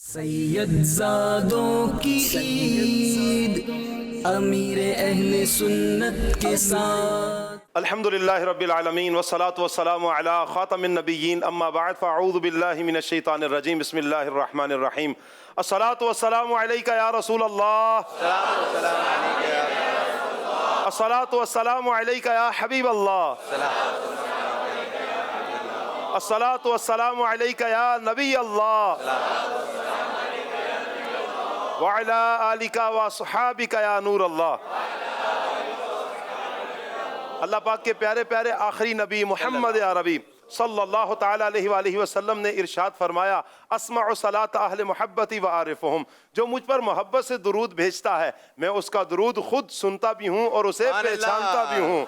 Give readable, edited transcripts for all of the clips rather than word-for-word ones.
سیدزادوں کی عید امیر اہل سنت کے ساتھ الحمدللہ رب العالمین والصلاة والسلام علی خاتم النبیین اما بعد فاعوذ باللہ من الشیطان الرجیم بسم اللہ الرحمن الرحیم الصلاة والسلام علیکہ یا رسول اللہ الصلاة والسلام علیکہ یا حبیب اللہ الصلاة والسلام علیکہ یا نبی اللہ وعلى آلك وصحابك یا نور اللہ۔ اللہ پاک کے پیارے پیارے آخری نبی محمد عربی صلی اللہ تعالیٰ علیہ وآلہ وسلم نے ارشاد فرمایا اسمع صلاة اہل محبتی وعارفہم، جو مجھ پر محبت سے درود بھیجتا ہے میں اس کا درود خود سنتا بھی ہوں اور اسے پہچانتا بھی ہوں۔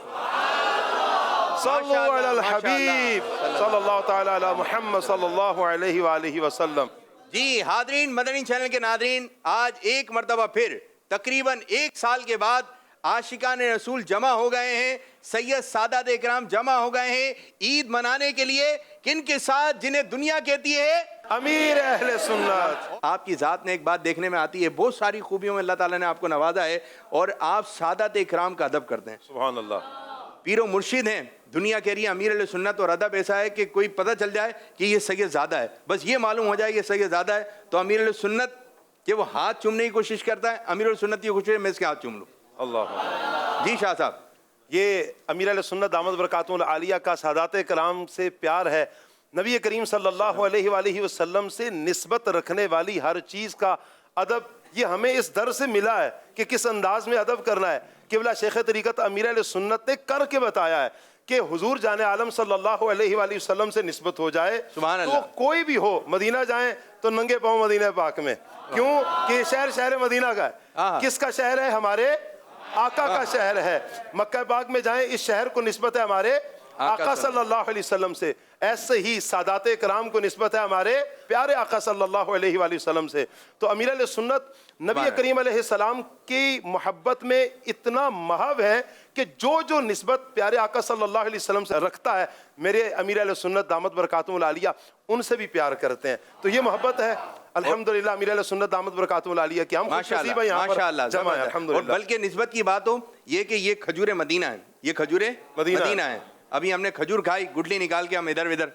صلو علی الحبیب صلی اللہ تعالیٰ علی محمد صلی اللہ علیہ وآلہ وسلم۔ جی حاضرین، مدنی چینل کے ناظرین، آج ایک مرتبہ پھر تقریباً 1 سال کے بعد عاشقان رسول جمع ہو گئے ہیں، سید سادات اکرام جمع ہو گئے ہیں عید منانے کے لیے، کن کے ساتھ؟ جنہیں دنیا کہتی ہے امیر اہل سنت۔ آپ کی ذات میں ایک بات دیکھنے میں آتی ہے، بہت ساری خوبیوں میں اللہ تعالیٰ نے آپ کو نوازا ہے اور آپ سادات اکرام کا ادب کرتے ہیں۔ سبحان اللہ۔ پیر و مرشد ہیں، دنیا کہہ رہی ہے امیر علیہ سنت، اور ادب ایسا ہے کہ کوئی پتہ چل جائے کہ یہ سید زادہ ہے، بس یہ معلوم ہو جائے کہ یہ سید زادہ ہے تو امیر علیہ سنت کہ وہ ہاتھ چومنے کی کوشش کرتا ہے، امیر علیہ سنت کی کوشش ہے میں اس کے ہاتھ چوم لوں۔ اللہ۔ جی شاہ صاحب، یہ امیر علیہ سنت دامت برکاتہ العالیہ کا سادات کرام سے پیار ہے، نبی کریم صلی اللہ علیہ وآلہ وسلم سے نسبت رکھنے والی ہر چیز کا ادب یہ ہمیں اس در سے ملا ہے کہ کس انداز میں ادب کرنا ہے۔ قبلہ شیخ طریقت امیر علیہ سنت نے کر کے بتایا ہے کہ حضور جان عالم صلی اللہ علیہ وآلہ وسلم سے نسبت ہو جائے سبحان تو اللہ، کوئی بھی ہو، مدینہ جائیں تو ننگے پاؤں مدینہ پاک میں، کیوں کہ شہر مدینہ کا ہے۔ کس کا شہر ہے؟ ہمارے آقا کا شہر ہے۔ مکہ پاک میں جائیں اس شہر کو نسبت ہے ہمارے آقا صلی اللہ علیہ وسلم سے، ایسے ہی سادات کرام کو نسبت ہے ہمارے پیارے آقا صلی اللہ علیہ وآلہ وسلم سے۔ تو امیر علیہ سنت نبی کریم علیہ السلام کی محبت میں اتنا محو ہے کہ جو نسبت پیارے آقا صلی اللہ علیہ وسلم سے رکھتا ہے میرے امیر علیہ سنت دامت برکاتہ العالیہ ان سے بھی پیار کرتے ہیں۔ تو یہ محبت ہے الحمدللہ امیر علیہ سنت دامت برکاتہ العالیہ کی ہم خوش نصیب ہیں یہاں پر جمع ہیں الحمدللہ۔ اور بلکہ نسبت کی بات ہو یہ کہ یہ کھجور مدینہ ہے، یہ کھجور مدینہ ہے۔ ابھی ہم نے کھجور کھائی، گڈلی نکال کے ہم ادھر ادھر،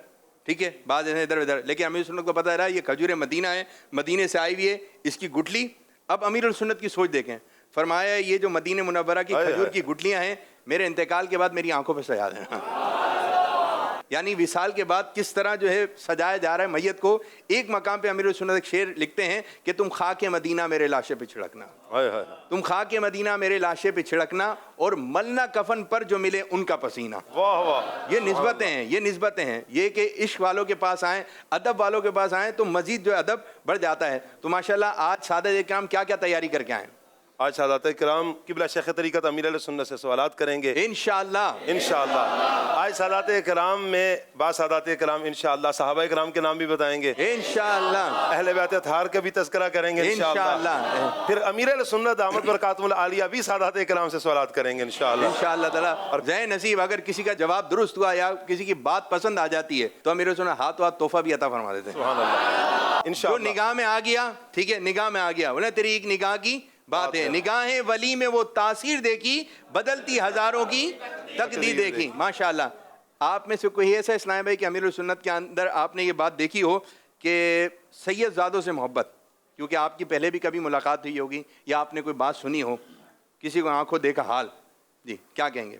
ٹھیک ہے، بعض ایسے ادھر ادھر، لیکن امیر سنت کو پتہ رہا یہ کھجور مدینہ ہے، مدینے سے آئی ہوئی ہے، اس کی گٹلی۔ اب امیر السنت کی سوچ دیکھیں، فرمایا یہ جو مدینہ منورہ کی کھجور کی گٹلیاں ہیں میرے انتقال کے بعد میری آنکھوں پہ سجا دینا۔ یعنی وصال کے بعد کس طرح جو ہے سجایا جا رہا ہے میت کو۔ ایک مقام پہ امیر السنت ایک شعر لکھتے ہیں کہ تم خاک مدینہ میرے لاشے پہ چھڑکنا، تم خاک مدینہ میرے لاشے پہ چھڑکنا اور ملنا کفن پر جو ملے ان کا پسینہ۔ واہ واہ، یہ نسبتیں ہیں، یہ نسبتیں ہیں، یہ کہ عشق والوں کے پاس آئیں، ادب والوں کے پاس آئیں تو مزید جو ادب بڑھ جاتا ہے۔ تو ماشاءاللہ آج سادات اکرام کیا کیا تیاری کر کے آئیں؟ آج سادات کرام قبلہ شیخ طریقت امیر علیہ سنت سے سوالات کریں گے انشاءاللہ۔ انشاءاللہ آج سادات کرام میں بعض سادات کرام انشاءاللہ صحابہ کرام کے نام بھی بتائیں گے، انشاءاللہ اہل بیت اطہار کا بھی تذکرہ کریں گے انشاءاللہ، پھر امیر علیہ سنت دامت برکاتہ العالیہ بھی سادات کرام سے سوالات کریں گے انشاءاللہ انشاءاللہ تعالیٰ۔ اور زین نصیب اگر کسی کا جواب درست ہوا یا کسی کی بات پسند آ جاتی ہے تو امیر سنت ہاتھ تحفہ بھی عطا فرما دیتے ہیں۔ سبحان اللہ جو انشاءاللہ۔ نگاہ میں آ گیا، ٹھیک ہے، نگاہ میں آ گیا، بولے تیری ایک نگاہ کی بات ہے، نگاہ ولی میں وہ تاثیر دیکھی بدلتی ہزاروں کی تقدیر دیکھی۔ ماشاءاللہ آپ میں سے کوئی ایسا اسلام بھائی کہ امیر السنت کے اندر آپ نے یہ بات دیکھی ہو کہ سید زادوں سے محبت، کیونکہ آپ کی پہلے بھی کبھی ملاقات ہوئی ہوگی یا آپ نے کوئی بات سنی ہو، کسی کو آنکھوں دیکھا حال، جی کیا کہیں گے؟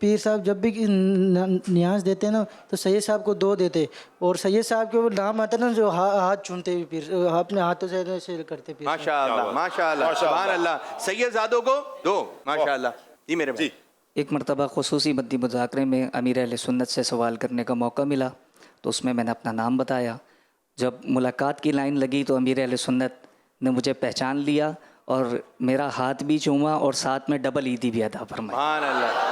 پیر صاحب جب بھی نیاز دیتے ہیں نا تو سید صاحب کو 2 دیتے، اور سید صاحب کے وہ نام آتا ہے نا جو ہاتھ چومتے ہوئے پیر اپنے ہاتھوں سے ایسے کرتے پیر۔ ماشاءاللہ ماشاءاللہ سبحان اللہ، سید زادوں کو 2 ماشاءاللہ۔ جی میرے بھائی، ایک مرتبہ خصوصی مدنی مذاکرے میں امیر اہل سنت سے سوال کرنے کا موقع ملا تو اس میں نے اپنا نام بتایا۔ جب ملاقات کی لائن لگی تو امیر اہل سنت نے مجھے پہچان لیا اور میرا ہاتھ بھی چوما اور ساتھ میں ڈبل عیدی بھی عطا فرمائی۔ سبحان اللہ۔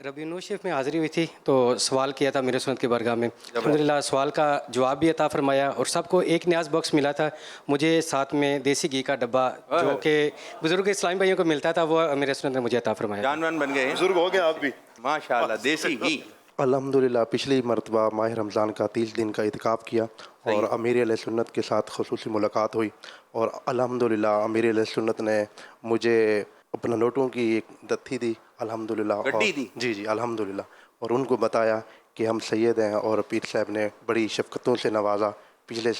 ربیع النور شریف میں حاضری ہوئی تھی تو سوال کیا تھا میرے سنت کی بارگاہ میں، الحمدللہ سوال کا جواب بھی عطا فرمایا اور سب کو ایک نیاز باکس ملا تھا، مجھے ساتھ میں دیسی گھی کا ڈبہ جو کہ بزرگ اسلامی بھائیوں کو ملتا تھا وہ میرے سنت نے مجھے عطا فرمایا۔ جانوان بن گئے، بزرگ ہو گئے آپ بھی ماشاءاللہ، دیسی گھی۔ अल्हम्दुलिल्लाह पिछली मरतबा माह रमज़ान का 30 दिन का इतिकाफ़ किया और अमीर अहले सुन्नत के साथ खुसूसी मुलाकात हुई और अल्हम्दुलिल्लाह अमीर अहले सुन्नत ने मुझे अपना नोटों की एक दत्ती दी अल्हम्दुलिल्लाह। गड्डी दी? जी जी अल्हम्दुलिल्लाह। और उनको बताया कि हम सैयद हैं और पीर साहब ने बड़ी शफ़क़तों से नवाजा पिछले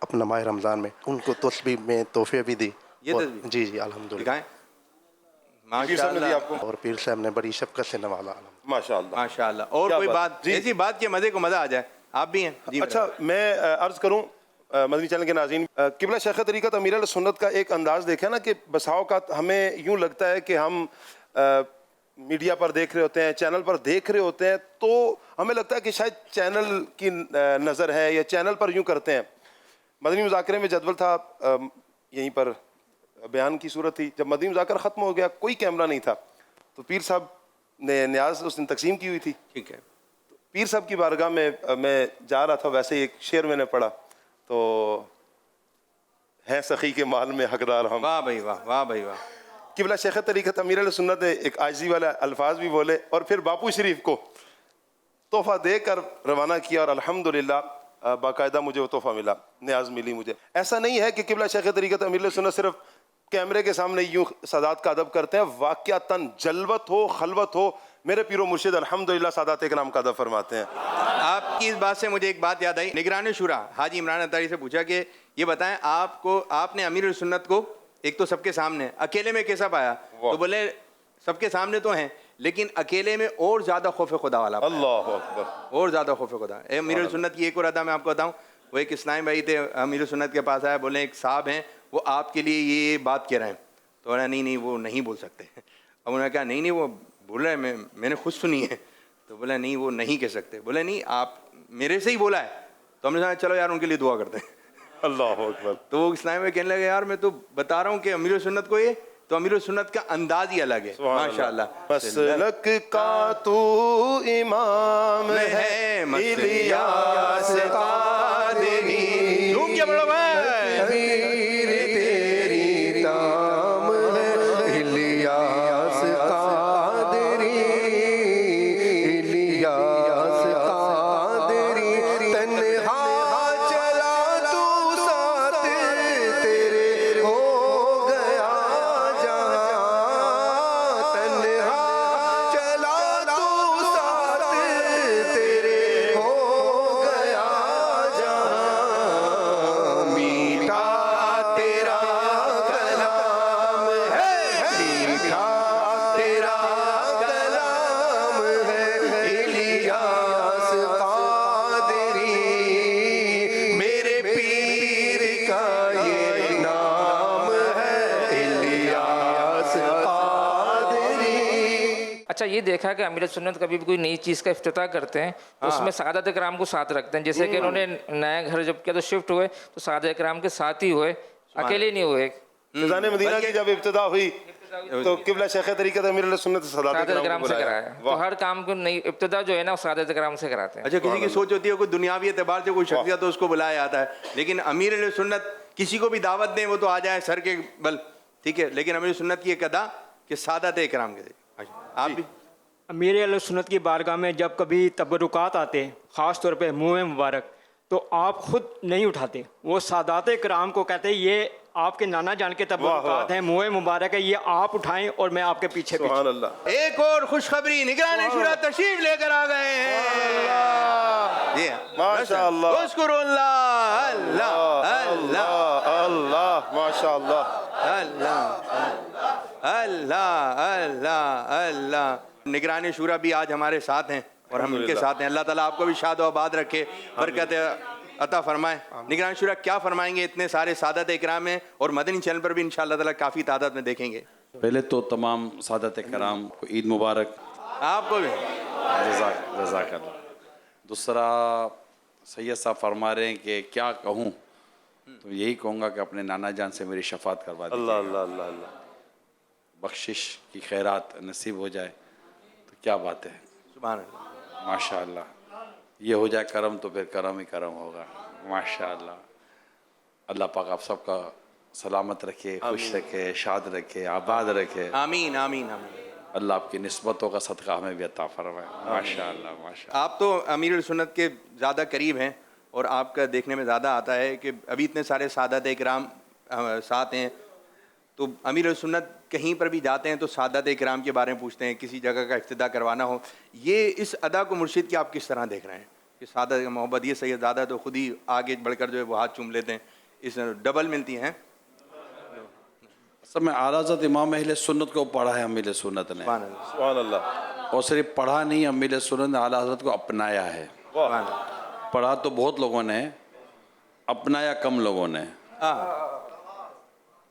अपना माह रमज़ान में। उनको तस्बीह में तोहफे भी दी। ये और तस्बीह? जी जी अल्हम्दुलिल्लाह। दिखाएं। पीर साहब ने दिया माशाल्लाह आपको? और पीर साहब ने बड़ी शफ़क़त से नवाजा। माशाअल्लाह। माशाल्लाह। और क्या कोई बात? बात जी। ऐसी बात कि मज़े को मज़ा आ जाए। आप भी हैं जी? अच्छा मैं अर्ज करूं मदनी चैनल के नाज़रीन, किबला शेख तरीक़त अमीर अहले सुन्नत का एक अंदाज़ देखा ना कि बसाओ का हमें यूँ लगता है कि हम मीडिया पर देख रहे होते हैं, चैनल पर देख रहे होते हैं, तो हमें लगता है कि शायद चैनल की नज़र है या चैनल पर यूँ करते हैं। मदनी मुज़ाकरे में जदवल था, यहीं पर बयान की सूरत थी। जब मदनी मुज़ाकर ख़त्म हो गया, कोई कैमरा नहीं था, तो पीर साहब ने न्याज उस दिन तकसीम की हुई थी। ठीक है। पीर साहब की बारगाह में मैं जा रहा था, वैसे ही एक शेर मैंने पढ़ा, तो है सखी के माल में हकदार हम। वाह भाई वाह, वाह भाई वाह। किबला शेख तरीक़त अमीर अहले सुन्नत ने एक आजिज़ी वाला अल्फाज भी बोले और फिर बापू शरीफ को तोहफ़ा देकर रवाना किया और अल्हम्दुलिल्लाह बाकायदा मुझे वो तोहफ़ा मिला, न्याज मिली मुझे। ऐसा नहीं है कि किबला शेख तरीक़त अमीर अहले सुन्नत सिर्फ कैमरे के सामने यूँ सादात का अदब करते हैं, वाक़यातन जलवत हो खलवत हो मेरे पीरो मुर्शिद अल्हम्दुलिल्लाह सादात इकराम का अदब फरमाते हैं। आपकी इस बात से मुझे एक बात याद आई। निगरान शुरा हाजी इमरान अतारी से पूछा कि ये बताएं आपको, आपने अमीर सुन्नत को एक तो सबके सामने अकेले में कैसा पाया? तो बोले सबके सामने तो हैं लेकिन अकेले में और ज़्यादा खौफ खुदा वाला पाया। अल्लाह अकबर। और ज़्यादा खौफ खुदा। अमीर सुन्नत की एक और अदा मैं आपको बताऊं, वो एक इस्लामी भाई थे, अमीर सुन्नत के पास आया, बोले एक साहब हैं वो आपके लिए ये बात कह रहे हैं। तो बोला नहीं वो नहीं बोल सकते। अब उन्होंने कहा नहीं वो बोल रहे हैं, मैंने खुद सुनी है। तो बोला नहीं वो नहीं कह सकते। बोले नहीं आप मेरे से ही बोला है। तो हमने कहा चलो यार उनके लिए दुआ करते हैं। अल्लाह अकबर। तो वो इस्लाम में कहने लगे यार मैं तो बता रहा हूँ कि अमीर सुन्नत को ये, तो अमीर सुन्नत का अंदाज ही अलग है माशाअल्लाह। मसलक का तू इमाम है इलियास कादरी। झूम के बड़ो भाई। मीर तेरी ताम है इलियास कादरी, इलियास कादरी। तन्हा चला तू साथ तेरे हो गया जहां, तन्हा चला तू साथ तेरे हो गया जहां। मीठा तेरा कलाम है, मीठा तेरा कलाम है इलियास कादरी। मेरे पीर का ये नाम है इलियास कादरी। अच्छा ये देखा कि अमीर सुन्नत कभी भी कोई नई चीज़ का इफ्तिताह करते हैं तो उसमें सादात इकराम को साथ रखते हैं। जैसे कि उन्होंने नया घर जब किया तो शिफ्ट हुए तो सादात इकराम के साथ ही हुए, अकेले नहीं हुए। फिजान मदीना की जब इब्तिदा हुई तो किबला शेख तरीक़त अमीर अहले सुन्नत सादात सादात इकराम इकराम को से बुलाया। कराया। तो हर काम को नई इब्तिदा जो है ना वो सादात इकराम से कराते हैं। अच्छा किसी की सोच होती है कोई दुनियावी एतबार से कोई शख्सियत तो उसको बुलाया जाता है, लेकिन अमीर अहले सुन्नत किसी को भी दावत दें वो तो आ जाए सर के बल, ठीक है, लेकिन अमीर सुन्नत की एक अदा कि सादात इकराम के। आप भी अमीर अहले सुन्नत की बारगाह में जब कभी तबरुकात आते हैं, ख़ास तौर पे मुँह मुबारक, तो आप खुद नहीं उठाते, वो सादात इकराम को कहते हैं ये आपके नाना जान के तबरुकात हैं, मुँह मुबारक है, ये आप उठाएं और मैं आपके पीछे पीछे। सुभान अल्लाह। एक और खुशखबरी, निगरान शुरा तशरीफ लेकर आ गए हैं। जी माशाअल्लाह। अल्लाह अल्लाह अल्लाह अल्लाह माशाअल्लाह। अल्लाह अल्लाह अल्लाह अल्लाह। निगरानी शूरा भी आज हमारे साथ हैं और हम उनके साथ हैं। अल्लाह ताला आपको भी शाद और आबाद रखे, बरकत अता फरमाए। निगरानी शूरा क्या फरमाएंगे? इतने सारे सादत इकराम हैं और मदनी चैनल पर भी इंशाअल्लाह ताला काफ़ी तादाद में देखेंगे। पहले तो तमाम सादत कराम को ईद मुबारक। आपको भी जज़ाकल्लाह। दूसरा सैयद साहब फरमा रहे हैं कि क्या कहूँ, तो यही कहूँगा कि अपने नाना जान से मेरी शफात करवा दीजिए। अल्लाह अल्लाह अल्लाह अल्लाह। बख्शिश की खैरात नसीब हो जाए तो क्या बात है। सुभान अल्लाह। माशाअल्लाह। ये हो जाए करम तो फिर करम ही करम होगा। माशाअल्लाह। अल्लाह पाक आप सबका सलामत रखे, खुश रखे, शाद रखे, आबाद रखे। आमीन आमीन आमीन। अल्लाह आपकी निस्बतों का सदका हमें भी अता फरमाए। माशाअल्लाह माशाअल्लाह। आप तो अमीरुल सुन्नत के ज़्यादा करीब हैं और आपका देखने में ज़्यादा आता है कि अभी इतने सारे सादात इकराम साथ हैं, तो अमीरुल सुन्नत कहीं पर भी जाते हैं तो सादात इकराम के बारे में पूछते हैं, किसी जगह का इफ्तिदा करवाना हो, ये इस अदा को मुर्शिद की आप किस तरह देख रहे हैं कि सादा मोहब्बत, ये सैयदादा तो खुद ही आगे बढ़कर जो है वो हाथ चूम लेते हैं, इस डबल मिलती हैं? सब में आला हज़रत इमाम अहले सुन्नत को पढ़ा है अमीर सुन्नत ने, सुभान अल्लाह। और सिर्फ पढ़ा नहीं, अमीर सुन्नत ने आला हज़रत को अपनाया है। पढ़ा तो बहुत लोगों ने, अपनाया कम लोगों ने।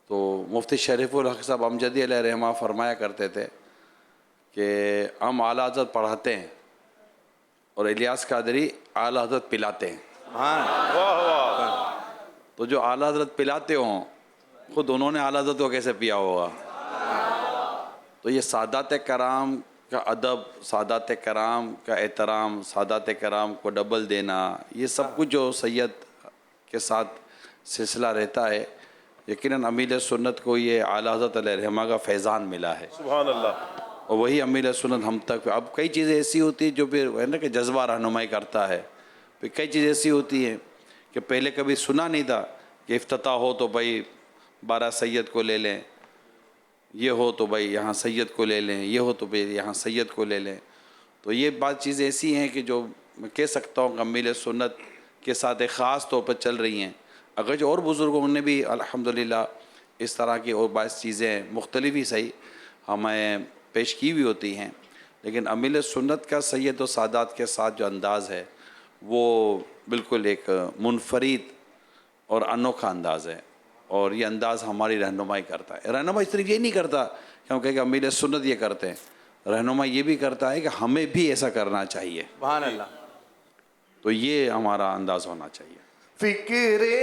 तो मुफ्ती शरीफुल हक साहब अमजदी अलैहि रहमा फरमाया करते थे कि हम आला हज़रत पढ़ाते हैं और इलियास कादरी आला हज़रत पिलाते हैं। तो जो आला हज़रत पिलाते हों, खुद उन्होंने आला हज़रत को कैसे पिया होगा? तो ये सादात कराम का अदब, सादात कराम का एहतराम, सादात कराम को डबल देना, ये सब कुछ जो सैयद के साथ सिलसिला रहता है, यकीनन अमीर सुन्नत को ये आला हज़रत अलैहि रहमा का फैज़ान मिला है। सुभान अल्लाह। और वही अमीर सुन्नत हम तक। अब कई चीज़ें ऐसी होती हैं जो फिर है ना कि जज्बा रहनुमाई करता है, फिर कई चीज़ें ऐसी होती हैं कि पहले कभी सुना नहीं था कि इफ्तिताह हो तो भाई 12 सैयद को ले लें, ये हो तो भाई यहाँ सैयद को ले लें, ये हो तो भाई यहाँ सैयद को ले लें। तो ये बात चीज़ें ऐसी हैं कि जो मैं कह सकता हूँ कि अमीर सुन्नत के साथ एक ख़ास तौर पर चल रही हैं। अगर जो और बुज़ुर्गों ने भी अल्हम्दुलिल्लाह इस तरह की और बात चीज़ें मुख्तलिफ ही सही हमें पेश की हुई होती हैं, लेकिन अमीर सुन्नत का सैयद और सादात के साथ जो अंदाज़ है वो बिल्कुल एक मुनफरिद और अनोखा अंदाज़ है, और ये अंदाज़ हमारी रहनुमाई करता है। रहनुमाई सिर्फ ये नहीं करता कि हम कहें कि अमीर सुन्नत ये करते हैं, रहनुमाई ये भी करता है कि हमें भी ऐसा करना चाहिए। सुभान अल्लाह। तो ये हमारा अंदाज़ होना चाहिए। फिक्रे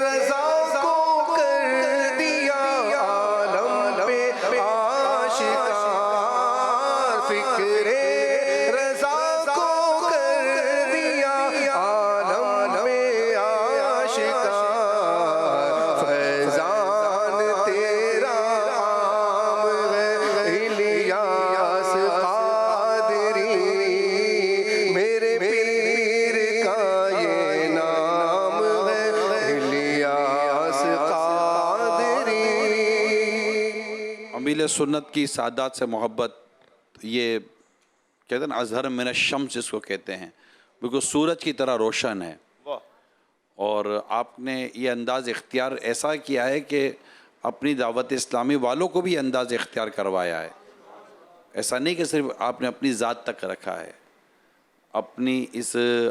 रज़ा को कर दिया आलम पे आशिका, फिक्रे रज़ा को कर दिया आलम पे आशिका, फैज़ान तेरा आम है इलियास कादरी, मेरे पीर का ये नाम है इलियास कादरी। अमीर सुन्नत की सादात से मोहब्बत, ये कहते हैं ना अज़हर मिन शम्स जिसको कहते हैं, बिल्कुल सूरज की तरह रोशन है। और आपने ये अंदाज़ इख्तियार ऐसा किया है कि अपनी दावत इस्लामी वालों को भी अंदाज़ इख्तियार करवाया है। ऐसा नहीं कि सिर्फ आपने अपनी ज़ात तक रखा है, अपनी इस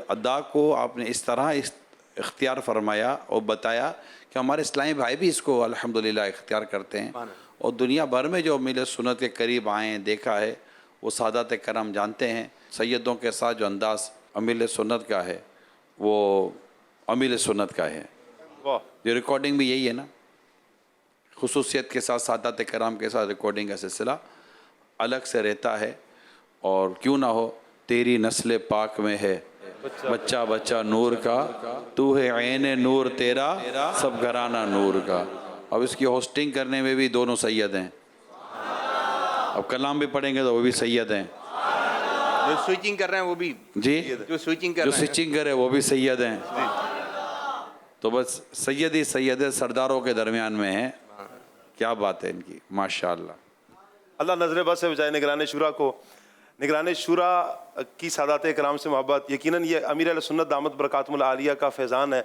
अदा को आपने इस तरह इख्तियार फरमाया और बताया कि हमारे इस्लामी भाई भी इसको अल्हम्दुलिल्लाह इख्तियार करते हैं, और दुनिया भर में जो अमीर सुन्नत के करीब आए हैं, देखा है, वो सादात करम जानते हैं सैयदों के साथ जो अंदाज़ अमीर सुन्नत का है वो अमीर सुन्नत का है। ये रिकॉर्डिंग भी यही है ना, खुसूसियत के साथ सादात कराम के साथ रिकॉर्डिंग का सिलसिला अलग से रहता है। और क्यों ना हो, तेरी नस्ल पाक में है बच्चा बच्चा नूर का, तू है ऐन नूर तेरा सब घराना नूर का। अब इसकी होस्टिंग करने में भी दोनों सैयद हैं, अब कलाम भी पढ़ेंगे तो वो भी सैयद हैं। जो स्विचिंग कर रहे हैं वो भी जी, जो स्विचिंग कर जो रहे हैं स्विचिंग करे वो भी सैयद हैं। तो बस सैयद ही सैयद सरदारों के दरमियान में है। क्या बात है इनकी, माशाअल्लाह। अल्लाह नजर बस से बचाए निगरान शुरा को। निगरान शुरा की सादात कराम से मोहब्बत यकीनन ये अमीर अहले सुन्नत दामत बरकातुहुल आलिया का फैज़ान है।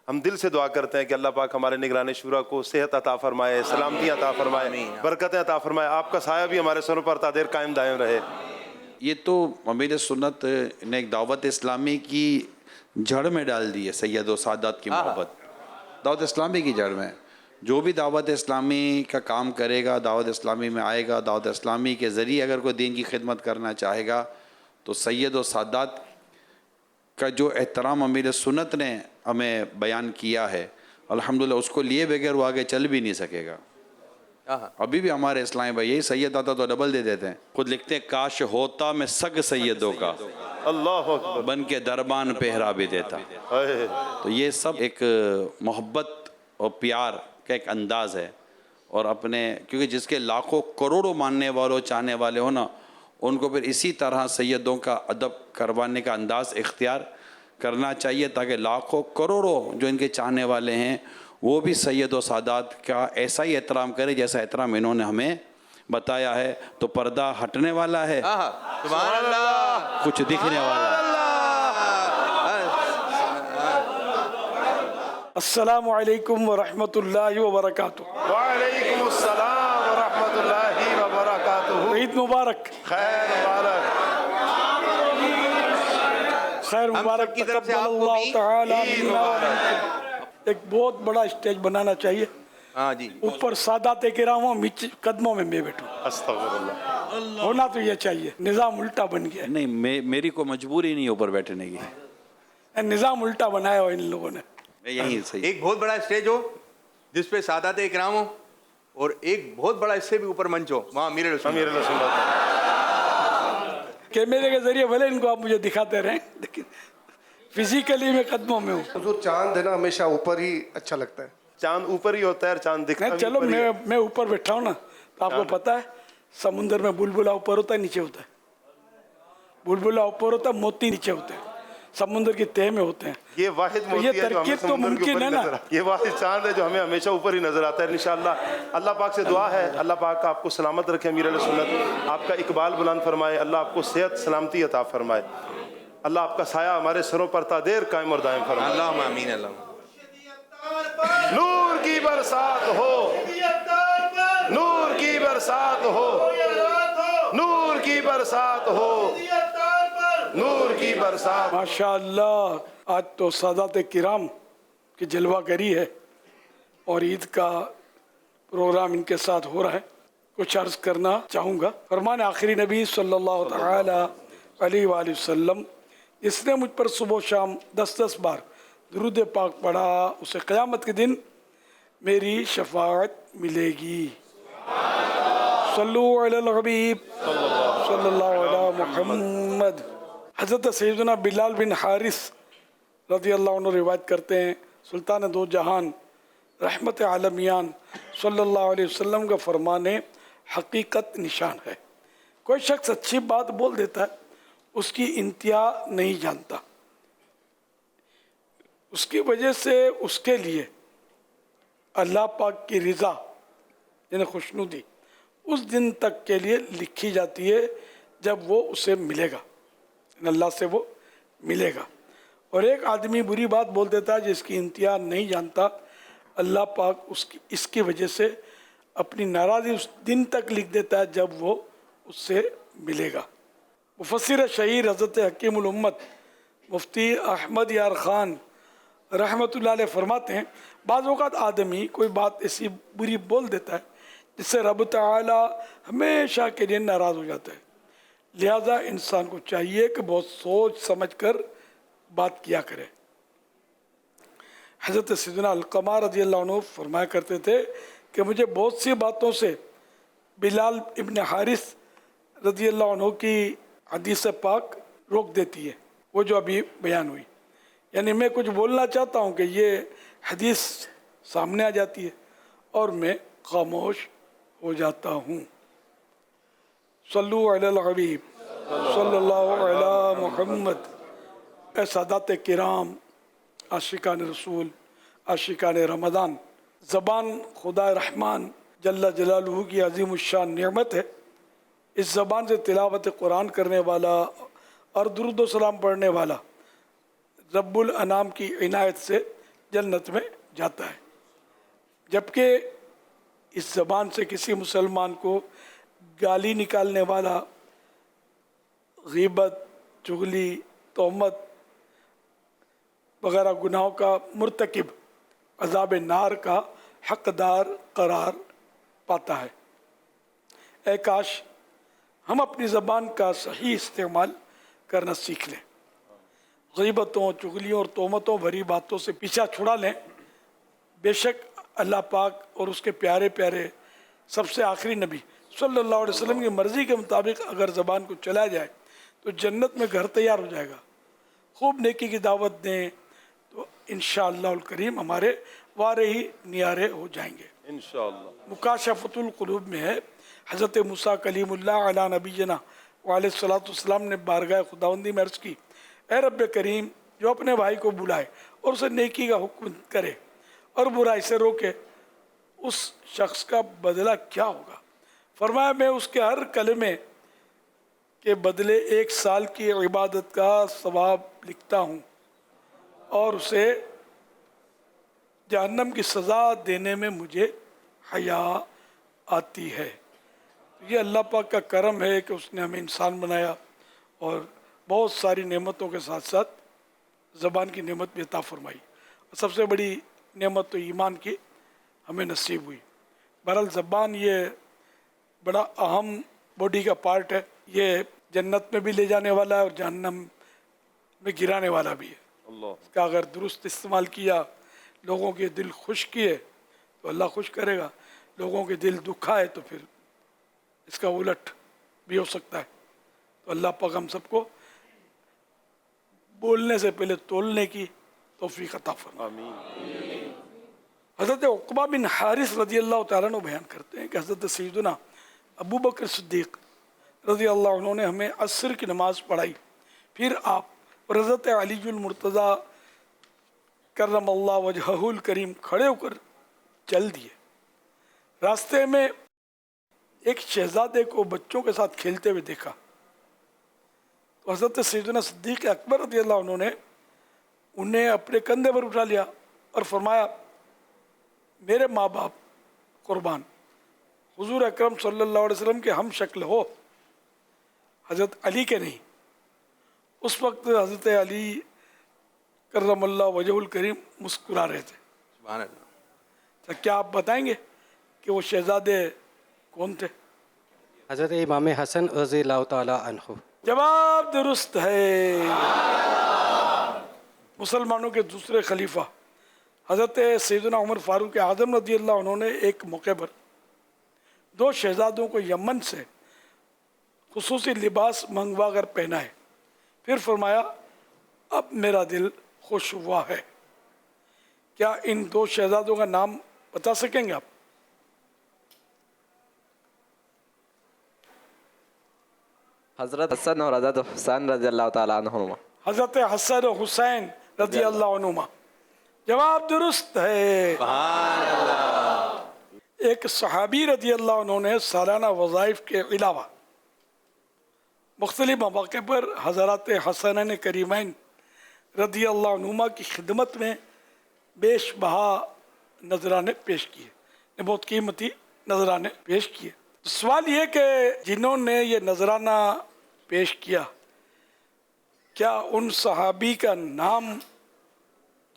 हम दिल से दुआ करते हैं कि अल्लाह पाक हमारे निगरान शुरा को सेहत अता फरमाए, सलामती अता फरमाए, बरकतें अता फरमाए, आपका साया भी हमारे सरों पर तादेर कायम दायम रहे। ये तो अमीर सुन्नत ने एक दावत इस्लामी की जड़ में डाल दी है, सैयद और सादात की मोहब्बत दावत इस्लामी की जड़ में। जो भी दावत इस्लामी का काम करेगा, दावत इस्लामी में आएगा, दावत इस्लामी के ज़रिए अगर कोई दीन की खिदमत करना चाहेगा, तो सैयद और सादात का जो एहतराम अमीर सुन्नत ने हमें बयान किया है, अल्हम्दुलिल्लाह उसको लिए बगैर वो आगे चल भी नहीं सकेगा। अभी भी हमारे इस्लामी भाई यही सैयद आता तो डबल दे देते हैं। खुद लिखते हैं, काश होता मैं सग सैयदों का, अल्लाह अकबर, बन के दरबान पहरा भी देता। तो ये सब एक मोहब्बत और प्यार का एक अंदाज़ है, اور اپنے کیونکہ جس کے لاکھوں کروڑوں ماننے والوں چاہنے والے ہو نا، ان کو پھر اسی طرح سیدوں کا ادب کروانے کا انداز اختیار کرنا چاہیے، تاکہ لاکھوں کروڑوں جو ان کے چاہنے والے ہیں وہ بھی سید و سادات کا ایسا ہی احترام کرے جیسا احترام انہوں نے ہمیں بتایا ہے۔ تو پردہ ہٹنے والا ہے، سبحان اللہ، کچھ دکھنے والا ہے۔ السلام علیکم ورحمۃ اللہ وبرکاتہ۔ وعلیکم السلام ورحمۃ اللہ وبرکاتہ۔ عید مبارک، خیر مبارک، خیر ہم مبارک، سب کی طرف سے تقبل آپ کو اللہ بھی تعالی عید منا مبارک۔ ومنکم۔ ایک بہت بڑا اسٹیج بنانا چاہیے، ہاں جی، اوپر سادات کرام ہوں، نیچے قدموں میں میں بیٹھوں، استغفر اللہ۔ ہونا تو یہ چاہیے۔ نظام الٹا بن گیا نہیں، میری کوئی مجبوری نہیں اوپر بیٹھنے کی، ہے، نظام الٹا بنایا ہو ان لوگوں نے۔ یہی صحیح۔ ایک بہت بڑا اسٹیج ہو جس پہ سادات اکرام ہو، اور ایک بہت بڑا اس سے بھی اوپر منچ ہو، وہاں امیر امیر رسول علیہ سنت۔ کیمرے کے ذریعے بھلے ان کو آپ مجھے دکھاتے رہیں، لیکن فزیکلی میں قدموں میں ہوں۔ حضور چاند ہے نا ہمیشہ اوپر ہی اچھا لگتا ہے، چاند اوپر ہی ہوتا ہے اور چاند دکھتا نہیں بھی چلو اوپر ہی ہے۔ میں اوپر بیٹھا ہوں نا، تو آپ کو پتا ہے سمندر میں بلبلا اوپر ہوتا ہے، نیچے ہوتا ہے۔ بلبلا اوپر ہوتا ہے، موتی نیچے ہوتے ہیں، سمندر کی تہ میں ہوتے ہیں۔ یہ واحد تو یہ موتی ہے جو ہمیں ترکیب تو سمندر کے ممکن اوپر ہے ہی نا۔ نظر آتا ہے۔ یہ واحد چاند ہے جو ہمیں ہمیشہ اوپر ہی نظر آتا ہے انشاءاللہ۔ اللہ پاک سے دعا ہے، اللہ پاک آپ کو سلامت رکھے امیر علیہ سنت، آپ کا اقبال بلند فرمائے، اللہ آپ کو صحت سلامتی عطا فرمائے، اللہ آپ کا سایہ ہمارے سروں پر تا دیر قائم اور دائم فرمائے۔ اللہم آمین، اللہم نور کی برسات ہو، نور کی برسات ہو، نور کی برسات ہو، نور کی برسات۔ ماشاءاللہ، آج تو سادات کرام کی جلوہ گری ہے اور عید کا پروگرام ان کے ساتھ ہو رہا ہے۔ کچھ عرض کرنا چاہوں گا۔ فرمان آخری نبی صلی اللہ تعالی علیہ وآلہ وسلم، اس نے مجھ پر صبح و شام 10 بار درود پاک پڑھا، اسے قیامت کے دن میری شفاعت ملے گی۔ صلو علی الحبیب صلی اللہ علی محمد۔ حضرت سیدنا بلال بن حارث رضی اللہ عنہ روایت کرتے ہیں، سلطان دو جہان رحمت عالمیان صلی اللہ علیہ وسلم کا فرمان حقیقت نشان ہے، کوئی شخص اچھی بات بول دیتا ہے، اس کی انتہا نہیں جانتا، اس کی وجہ سے اس کے لیے اللہ پاک کی رضا یعنی خوشنودی اس دن تک کے لیے لکھی جاتی ہے جب وہ اسے ملے گا، اللہ سے وہ ملے گا۔ اور ایک آدمی بری بات بول دیتا ہے جس کی انتہا نہیں جانتا، اللہ پاک اس کی وجہ سے اپنی ناراضی اس دن تک لکھ دیتا ہے جب وہ اس سے ملے گا۔ مفسر شہیر حضرت حکیم الامت مفتی احمد یار خان رحمۃ اللہ علیہ فرماتے ہیں، بعض اوقات آدمی کوئی بات ایسی بری بول دیتا ہے جس سے رب تعالی ہمیشہ کے لیے ناراض ہو جاتا ہے، لہذا انسان کو چاہیے کہ بہت سوچ سمجھ کر بات کیا کرے۔ حضرت سیدنا علقمہ رضی اللہ عنہ فرمایا کرتے تھے کہ مجھے بہت سی باتوں سے بلال ابن حارث رضی اللہ عنہ کی حدیث پاک روک دیتی ہے، وہ جو ابھی بیان ہوئی، یعنی میں کچھ بولنا چاہتا ہوں کہ یہ حدیث سامنے آ جاتی ہے اور میں خاموش ہو جاتا ہوں۔ صلو علی الحبیب صلی اللہ علی محمد۔ اے سادات کرام، عاشقان رسول، عاشقان رمضان، زبان خدا رحمان جل جلالہ کی عظیم الشان نعمت ہے۔ اس زبان سے تلاوت قرآن کرنے والا اور درود و سلام پڑھنے والا رب الانام کی عنایت سے جنت میں جاتا ہے، جبکہ اس زبان سے کسی مسلمان کو گالی نکالنے والا، غیبت، چغلی، تہمت وغیرہ گناہوں کا مرتکب عذاب نار کا حقدار قرار پاتا ہے۔ اے کاش ہم اپنی زبان کا صحیح استعمال کرنا سیکھ لیں، غیبتوں، چغلیوں اور تہمتوں بھری باتوں سے پیچھا چھڑا لیں۔ بے شک اللہ پاک اور اس کے پیارے پیارے سب سے آخری نبی صلی اللہ علیہ وسلم کی مرضی کے مطابق اگر زبان کو چلایا جائے تو جنت میں گھر تیار ہو جائے گا۔ خوب نیکی کی دعوت دیں تو انشاءاللہ الکریم ہمارے وارے ہی نیارے ہو جائیں گے۔ इंशाअल्लाह। मुकाशफतुल कुलूब में है, हज़रत मूसा कलीमुल्लाह अला नबीना वालेस्सलाम ने बारगाह खुदावंदी में अर्ज़ की, ए रब करीम, जो अपने भाई को बुलाए और उसे नेकी का हुक्म करे और बुराई से रोके, उस शख्स का बदला क्या होगा? फरमाया, मैं उसके हर कलमे के बदले 1 साल की इबादत का सवाब लिखता हूँ और उसे जहन्नम की सज़ा देने में मुझे हया आती है। ये अल्लाह पाक का करम है कि उसने हमें इंसान बनाया और बहुत सारी नेमतों के साथ साथ ज़बान की नेमत भी अता फरमाई। और सबसे बड़ी नेमत तो ईमान की हमें नसीब हुई। बहरहाल ज़बान ये बड़ा अहम बॉडी का पार्ट है, ये जन्नत में भी ले जाने वाला है और जहन्नम में गिराने वाला भी है। इसका अगर दुरुस्त इस्तेमाल किया, लोगों के दिल खुश किए तो अल्लाह खुश करेगा, लोगों के दिल दुखाए तो फिर इसका उलट भी हो सकता है। तो अल्लाह पाक हम सबको बोलने से पहले तोलने की तौफीक अता फरमाए। हज़रत उक़बा बिन हारिस रज़ी अल्लाह तआला अन्हु बयान करते हैं कि हज़रत सैयदना अबू बकर सिद्दीक़ रज़ी अल्लाह अन्हु ने हमें असर की नमाज़ पढ़ाई, फिर आप और हज़रत अलीजुल मुर्तज़ा करमल्लाहु वजहुल करीम खड़े होकर चल दिए। रास्ते में एक शहजादे को बच्चों के साथ खेलते हुए देखा तो हज़रत सैयदना सिद्दीक़ अकबर रज़ी अल्लाह अन्हु ने उन्हें अपने कंधे पर उठा लिया और फरमाया, मेरे माँ बाप कुर्बान, हुजूर अकरम सल्लल्लाहु अलैहि वसल्लम के हम शक्ल हो, हज़रत अली के नहीं। उस वक्त हज़रत अली करमल्लाहु वजहुल करीम मुस्कुरा रहे थे। सुभान अल्लाह। तो क्या आप बताएंगे कि वो शहजादे कौन थे? हज़रत इमाम हसन रज़ी अल्लाह तआला अन्हु। जवाब दुरुस्त है। मुसलमानों के दूसरे खलीफा हज़रत सैयदना उमर फारूक आज़म रज़ी अल्लाह उन्होंने एक मौके पर 2 शहजादों को यमन से खुसूसी लिबास मंगवा कर पहनाए, फिर फरमाया, अब मेरा दिल खुश हुआ है। क्या इन 2 शहजादों का नाम बता सकेंगे आप? हज़रत हसन और हज़रत हुसैन रज़ी अल्लाह तआला अन्हुमा। हज़रत हसन और हुसैन रज़ी अल्लाह अन्हुमा। जवाब दुरुस्त है। एक सहाबी रज़ी अल्लाह अन्हु ने सालाना वज़ाइफ के अलावा मुख्तलिफ मौक़े पर हज़रत हसनैन करीमैन रज़ी अल्लाह अन्हुमा की खिदमत में बेशबहा नजराने पेश किए, बहुत कीमती नजराने पेश किए। सवाल ये कि जिन्होंने ये नजराना पेश किया, क्या उन सहाबी का नाम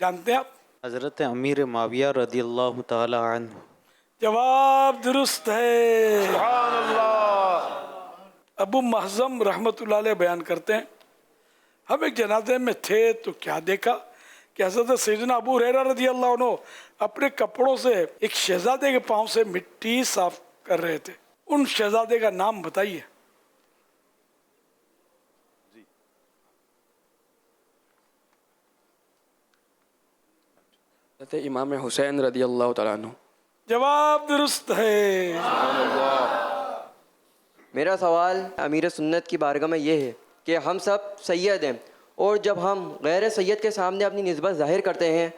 जानते हैं आप? हज़रत अमीर माविया रज़ी अल्लाह तआला अन्हु। जवाब दुरुस्त है। सुभान अल्लाह। अबू महज़म रहमतुल्लाह अलैह बयान करते हैं, हम एक जनाजे में थे तो क्या देखा कि हज़रत सैयदना अबू हुरैरा रज़ी अल्लाह अन्हु अपने कपड़ों से एक शहजादे के पाँव से मिट्टी साफ कर रहे थे। उन शहजादे का नाम बताइए। इमाम हुसैन रज़ी अल्लाह तआला अन्हु। जवाब दुरुस्त है। मेरा सवाल अमीर सुन्नत की बारगाह में ये है कि हम सब सैयद हैं और जब हम गैर सैयद के सामने अपनी निस्बत ज़ाहिर करते हैं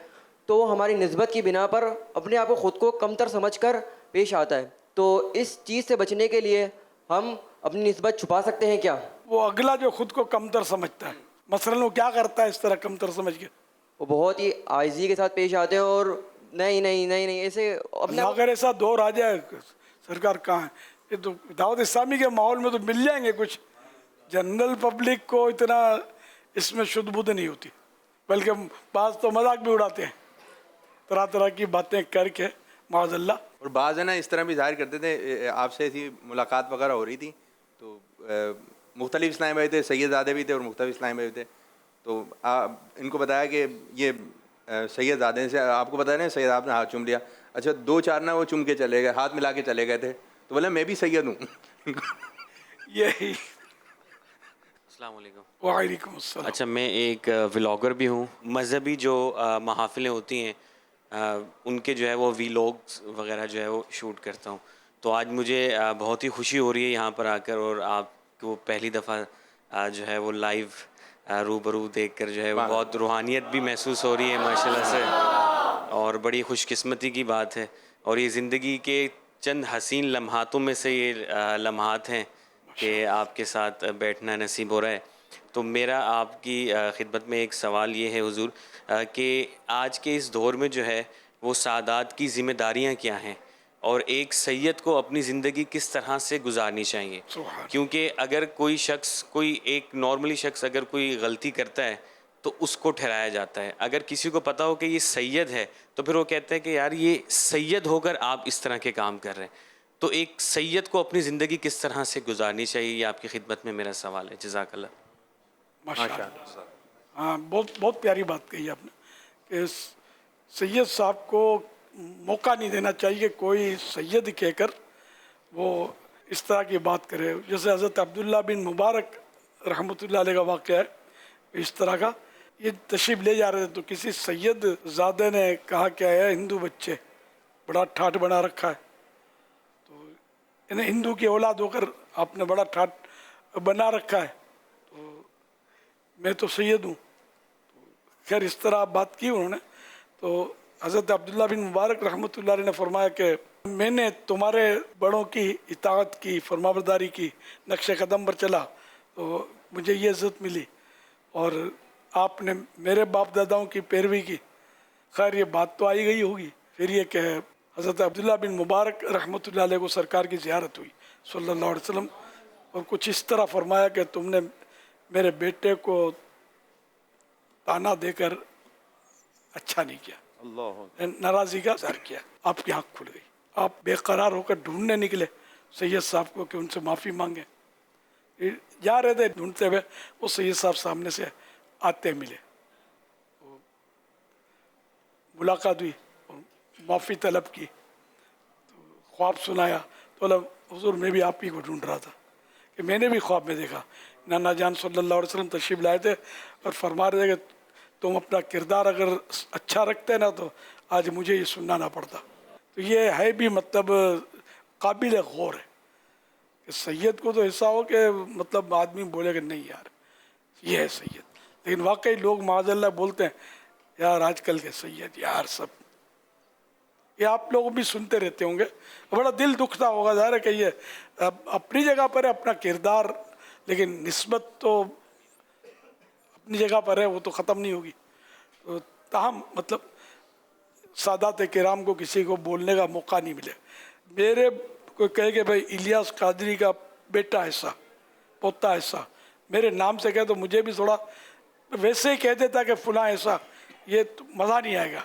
तो वो हमारी निस्बत की बिना पर अपने आप को ख़ुद को कमतर समझकर पेश आता है। तो इस चीज़ से बचने के लिए हम अपनी निस्बत छुपा सकते हैं क्या? वो अगला जो खुद को कमतर समझता है, मसलन वो क्या करता है इस तरह कमतर समझ के? वो बहुत ही आइज़ी के साथ पेश आते हैं और नहीं नहीं नहीं नहीं ऐसे अपने अगर ऐसा दौर आ जाए, सरकार कहाँ है? ये तो दावत इस्लामी के माहौल में तो मिल जाएंगे कुछ, जनरल पब्लिक को इतना इसमें शुद्ध बुद्ध नहीं होती, बल्कि बाज़ तो मजाक भी उड़ाते हैं तरह तरह की बातें करके माज़अल्लाह। और बाज़ है ना इस तरह भी जाहिर करते थे, आपसे ऐसी मुलाकात वगैरह हो रही थी तो मुख्तलिफ इस्लामी भाई थे, सैयदज़ादे भी थे और मुख्तलिफ इस्लामी भाई थे, तो इनको बताया कि ये सैयदज़ादे से आपको पता है ना, सैयद आपने हाथ चूम लिया, अच्छा 2-4 ना वो चूम के चले गए, हाथ मिला के चले गए थे, तो बोला मैं भी सैयद हूँ। यही। अस्सलाम वालेकुम। वालेकुम अस्सलाम। अच्छा, मैं एक व्लॉगर भी हूँ। मज़हबी जो महफ़िलें होती हैं ان کے جو ہے وہ ویلوگز وغیرہ جو ہے وہ شوٹ کرتا ہوں. تو آج مجھے بہت ہی خوشی ہو رہی ہے یہاں پر آ کر، اور آپ کو پہلی دفعہ جو ہے وہ لائیو روبرو دیکھ کر جو ہے وہ بہت روحانیت بھی محسوس ہو رہی ہے ماشاءاللہ سے، اور بڑی خوش قسمتی کی بات ہے. اور یہ زندگی کے چند حسین لمحاتوں میں سے یہ لمحات ہیں کہ آپ کے ساتھ بیٹھنا نصیب ہو رہا ہے. تو میرا آپ کی خدمت میں ایک سوال یہ ہے حضور کہ آج کے اس دور میں جو ہے وہ سادات کی ذمہ داریاں کیا ہیں، اور ایک سید کو اپنی زندگی کس طرح سے گزارنی چاہیے؟ کیونکہ اگر کوئی شخص، کوئی ایک نارملی شخص اگر کوئی غلطی کرتا ہے تو اس کو ٹھہرایا جاتا ہے. اگر کسی کو پتا ہو کہ یہ سید ہے تو پھر وہ کہتے ہیں کہ یار یہ سید ہو کر آپ اس طرح کے کام کر رہے ہیں. تو ایک سید کو اپنی زندگی کس طرح سے گزارنی چاہیے، یہ آپ کی خدمت میں میرا سوال ہے. جزاک اللہ. ماشاءاللہ. ہاں، بہت پیاری بات کہی آپ نے کہ سید صاحب کو موقع نہیں دینا چاہیے کوئی سید کہہ کر وہ اس طرح کی بات کرے. جیسے حضرت عبداللہ بن مبارک رحمۃ اللہ علیہ کا واقعہ ہے اس طرح کا. یہ تشریف لے جا رہے تھے تو کسی سید زادے نے کہا کہ ہے ہندو بچے بڑا ٹھاٹ بنا رکھا ہے، تو انہیں ہندو کی اولاد ہو کر آپ نے بڑا ٹھاٹ بنا رکھا ہے، تو میں تو سید ہوں. خیر اس طرح بات کی انہوں نے. تو حضرت عبداللہ بن مبارک رحمۃ اللہ علیہ نے فرمایا کہ میں نے تمہارے بڑوں کی اطاعت کی، فرمانبرداری کی، نقش قدم پر چلا تو مجھے یہ عزت ملی، اور آپ نے میرے باپ داداؤں کی پیروی کی. خیر یہ بات تو آئی گئی ہوگی. پھر یہ کہ حضرت عبداللہ بن مبارک رحمۃ اللہ علیہ کو سرکار کی زیارت ہوئی صلی اللہ علیہ وسلم، اور کچھ اس طرح فرمایا کہ تم نے میرے بیٹے کو تانا دے کر اچھا نہیں کیا، ناراضی کا اظہار کیا. آپ کی آنکھ کھل گئی، آپ بے قرار ہو کر ڈھونڈنے نکلے سید صاحب کو کہ ان سے معافی مانگیں. جا رہے تھے ڈھونڈتے ہوئے، وہ سید صاحب سامنے سے آتے ملے، ملاقات ہوئی، معافی طلب کی، خواب سنایا. تو حضور میں بھی آپ ہی کو ڈھونڈ رہا تھا کہ میں نے بھی خواب میں دیکھا نانا جان صلی اللہ علیہ وسلم تشریف لائے تھے اور فرما رہے تھے کہ تم اپنا کردار اگر اچھا رکھتے نا تو آج مجھے یہ سننا نہ پڑتا. تو یہ ہے بھی مطلب قابل غور ہے کہ سید کو تو ایسا ہو کہ مطلب آدمی بولے کہ نہیں یار یہ ہے سید، لیکن واقعی لوگ معاذ اللہ بولتے ہیں یار آج کل کے سید یار سب. یہ آپ لوگ بھی سنتے رہتے ہوں گے، بڑا دل دکھتا ہوگا. ظاہر ہے کہ یہ اپنی جگہ پر ہے اپنا کردار، لیکن نسبت تو اپنی جگہ پر ہے، وہ تو ختم نہیں ہوگی. تاہم مطلب سادات کرام کو کسی کو بولنے کا موقع نہیں ملے. میرے کوئی کہے کہ بھائی الیاس قادری کا بیٹا ایسا، پوتا ایسا، میرے نام سے کہے تو مجھے بھی تھوڑا ویسے ہی کہہ دیتا کہ فلاں ایسا، یہ مزہ نہیں آئے گا.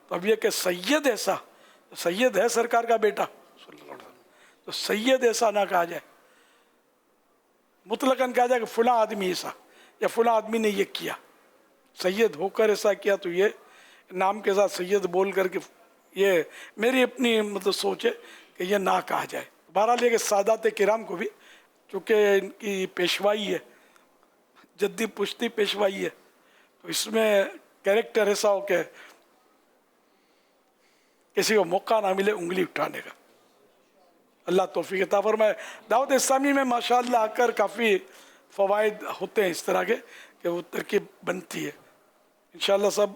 تو اب یہ کہ سید ایسا، سید ہے سرکار کا بیٹا صلی اللہ علیہ وسلم، تو سید ایسا نہ کہا جائے، مطلقاً کہا جائے کہ فلاں آدمی ایسا یا فلاں آدمی نے یہ کیا. سید ہو کر ایسا کیا تو یہ نام کے ساتھ سید بول کر کے یہ میری اپنی مطلب سوچ ہے کہ یہ نہ کہا جائے. بہرحال یہ کہ سادات کرام کو بھی چونکہ ان کی پیشوائی ہے، جدی پشتی پیشوائی ہے، تو اس میں کیریکٹر ایسا ہو کہ کسی کو موقع نہ ملے انگلی اٹھانے کا. اللہ توفیق عطا فرمائے. دعوت اسلامی میں ماشاءاللہ آ کر کافی فوائد ہوتے ہیں اس طرح کے کہ وہ ترکیب بنتی ہے. انشاءاللہ سب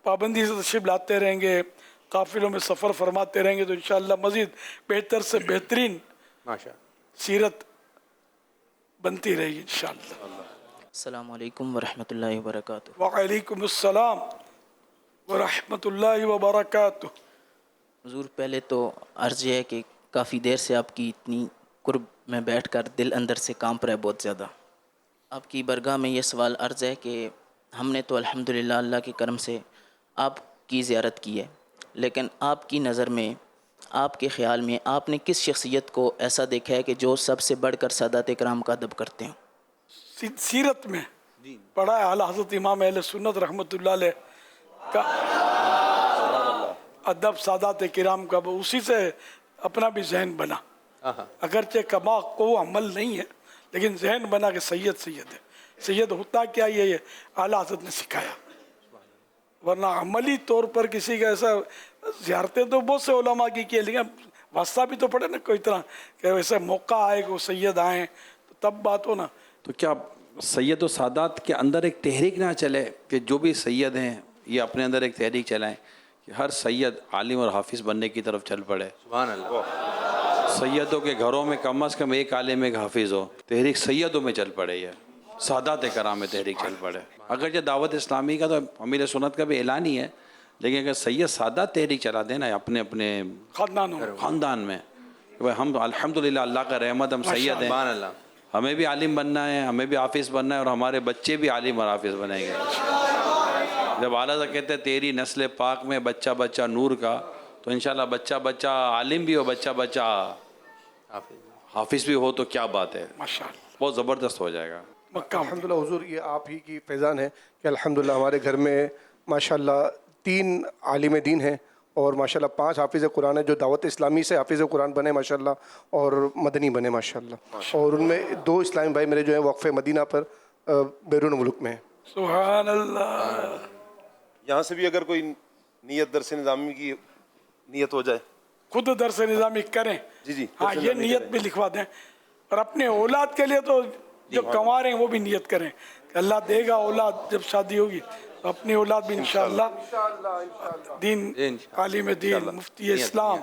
پابندی سے تشریف لاتے رہیں گے، قافلوں میں سفر فرماتے رہیں گے تو انشاءاللہ مزید بہتر سے بہترین سیرت بنتی رہے گی انشاءاللہ. السلام علیکم ورحمۃ اللہ وبرکاتہ. وعلیکم السلام ورحمۃ اللہ وبرکاتہ. حضور پہلے تو عرض یہ ہے کہ کافی دیر سے آپ کی اتنی قرب میں بیٹھ کر دل اندر سے کانپ رہا ہے بہت زیادہ. آپ کی برگاہ میں یہ سوال عرض ہے کہ ہم نے تو الحمدللہ اللہ کے کرم سے آپ کی زیارت کی ہے، لیکن آپ کی نظر میں، آپ کے خیال میں آپ نے کس شخصیت کو ایسا دیکھا ہے کہ جو سب سے بڑھ کر سادات کرام کا ادب کرتے ہیں؟ سیرت میں پڑھا ہے اعلیٰ حضرت امام اہل سنت رحمۃ اللہ علیہ کا ادب سادات کرام کا، اسی سے اپنا بھی ذہن بنا. اگرچہ کما کو عمل نہیں ہے لیکن ذہن بنا کہ سید سید ہے. سید ہوتا کیا یہ اعلیٰ حضرت نے سکھایا، वरना अमली तौर पर किसी का ऐसा ज़ियारतें तो बहुत से उलमा की किए, लेकिन वास्ता भी तो पड़े ना कोई तरह कि वैसे मौका आए कि वो सैयद आए तो तब बात हो ना। तो क्या सैयद व सादात के अंदर एक तहरीक ना चले कि जो भी सैयद हैं ये अपने अंदर एक तहरीक चलाएं कि हर सैयद आलिम और हाफिज़ बनने की तरफ चल पड़े? सुभान अल्लाह। सैयदों के घरों में कम अज़ कम एक आलिम एक हाफिज़ हो, तहरीक सैयदों में चल पड़े, ये सादात कराम में तहरीक चल पड़े। अगर जो दावत इस्लामी का तो अमीर सुन्नत का भी ऐलान ही है, लेकिन अगर सैयद सादात तहरीक चला देना अपने अपने ख़ानदान में कि भाई हम अल्हम्दुलिल्लाह अल्लाह का रहमत हम सैयद हैं, सुभान अल्लाह, हमें भी आलिम बनना है, हमें भी हाफिज़ बनना है और हमारे बच्चे भी आलिम और हाफिज़ बनेंगे। जब आला से कहते हैं तेरी नस्ल पाक में बच्चा बच्चा नूर का, तो इंशाल्लाह बच्चा बच्चा आलिम भी हो, बच्चा बच्चा हाफिज़ भी हो तो क्या बात है, बहुत ज़बरदस्त हो जाएगा। अल्हम्दुलिल्लाह हुजूर, ये आप ही की फैज़ान है कि अल्हम्दुलिल्लाह हमारे घर में माशाल्लाह 3 आलिम दीन हैं और माशाल्लाह 5 हाफिज़ कुरान है जो दावत इस्लामी से हाफिज़ कुरान बने माशाल्लाह, और मदनी बने माशाल्लाह, और उनमें 2 इस्लामी भाई मेरे जो हैं वक्फ़े मदीना पर बैरून मुल्क में हैं। सुभान अल्लाह। यहाँ से भी अगर कोई नियत दरस निज़ामी की नियत हो जाए, खुद दरस निज़ामी करें। जी जी, हाँ, ये नियत भी लिखवा दें, और अपने औलाद के लिए तो जो कमा रहे हैं वो भी नियत करें कि अल्लाह देगा औलाद जब शादी होगी तो अपनी औलाद भी इंशाअल्लाह दीन आलिम दीन मुफ्ती इस्लाम।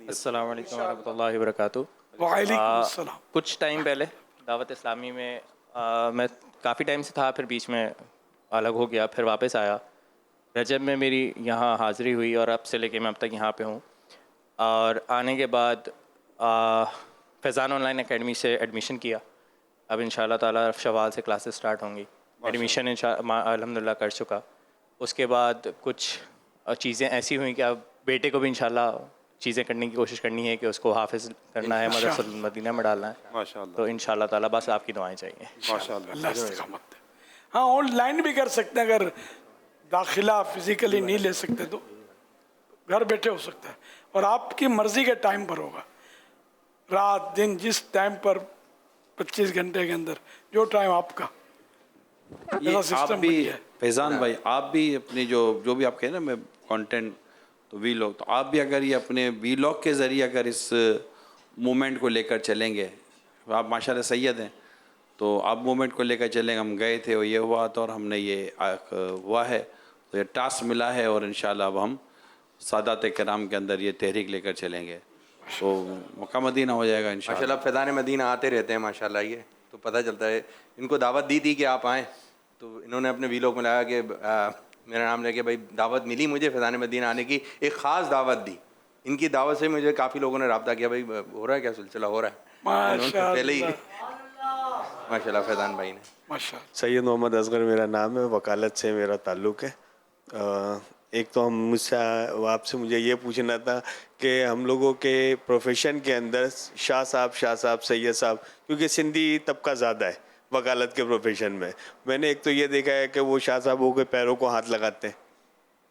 अस्सलाम वालेकुम रहमतुल्लाहि व बरकातुहू। वालेकुम अस्सलाम। कुछ टाइम पहले दावत इस्लामी में मैं काफ़ी टाइम से था, फिर बीच में अलग हो गया, फिर वापस आया। रजब में मेरी यहाँ हाज़िरी हुई और अब से लेके मैं अब तक यहाँ पे हूँ। और आने के बाद फैज़ान ऑनलाइन एकेडमी से एडमिशन किया। अब इंशाअल्लाह ताला शवाल से क्लासेस स्टार्ट होंगी। एडमिशन अल्हम्दुलिल्लाह कर चुका। उसके बाद कुछ चीज़ें ऐसी हुई कि अब बेटे को भी इंशाअल्लाह चीज़ें करने की कोशिश करनी है कि उसको हाफिज़ करना है, मदरसा मदीना में डालना है माशाअल्लाह। तो इंशाअल्लाह ताला बस आपकी दुआएं चाहिए माशाअल्लाह। हाँ, ऑनलाइन भी कर सकते हैं, अगर दाखिला फिजिकली नहीं ले सकते तो घर बैठे हो सकता है, और आपकी मर्जी के टाइम पर होगा, रात दिन जिस टाइम पर 25 घंटे के अंदर जो टाइम आपका। ये आप भी फैज़ान भाई, आप भी अपनी जो भी आप कहें ना मैं कंटेंट तो वीलॉग, तो आप भी अगर ये अपने वीलॉग के ज़रिए अगर इस मूवमेंट को लेकर चलेंगे, आप माशाल्लाह सैयद हैं, तो आप मूवमेंट को लेकर चलेंगे। हम गए थे और ये हुआ था और हमने ये हुआ है, तो ये टास्क मिला है और इंशाल्लाह अब हम सादात कराम के अंदर ये तहरीक लेकर चलेंगे तो मक्का मदीना हो जाएगा इंशाल्लाह। माशाल्लाह फैज़ान मदीना आते रहते हैं माशाल्लाह, ये तो पता चलता है। इनको दावत दी थी कि आप आएँ, तो इन्होंने अपने वीलॉग में लगाया कि मेरा नाम लेके भाई दावत मिली मुझे फैज़ान मदीना आने की, एक ख़ास दावत दी। इनकी दावत से मुझे काफ़ी लोगों ने रब्ता किया, भाई हो रहा है क्या सिलसिला हो रहा है, इन्होंने पहले ही माशाल्लाह फैज़ान भाई ने। सैयद मोहम्मद असगर मेरा नाम है, वकालत से मेरा ताल्लुक़ है। एक तो आपसे मुझे ये पूछना था कि हम लोगों के प्रोफेशन के अंदर शाह साहब सैयद साहब, क्योंकि सिंधी तबका ज़्यादा है वकालत के प्रोफेशन में, मैंने एक तो ये देखा है कि वो शाह साहबों के पैरों को हाथ लगाते हैं,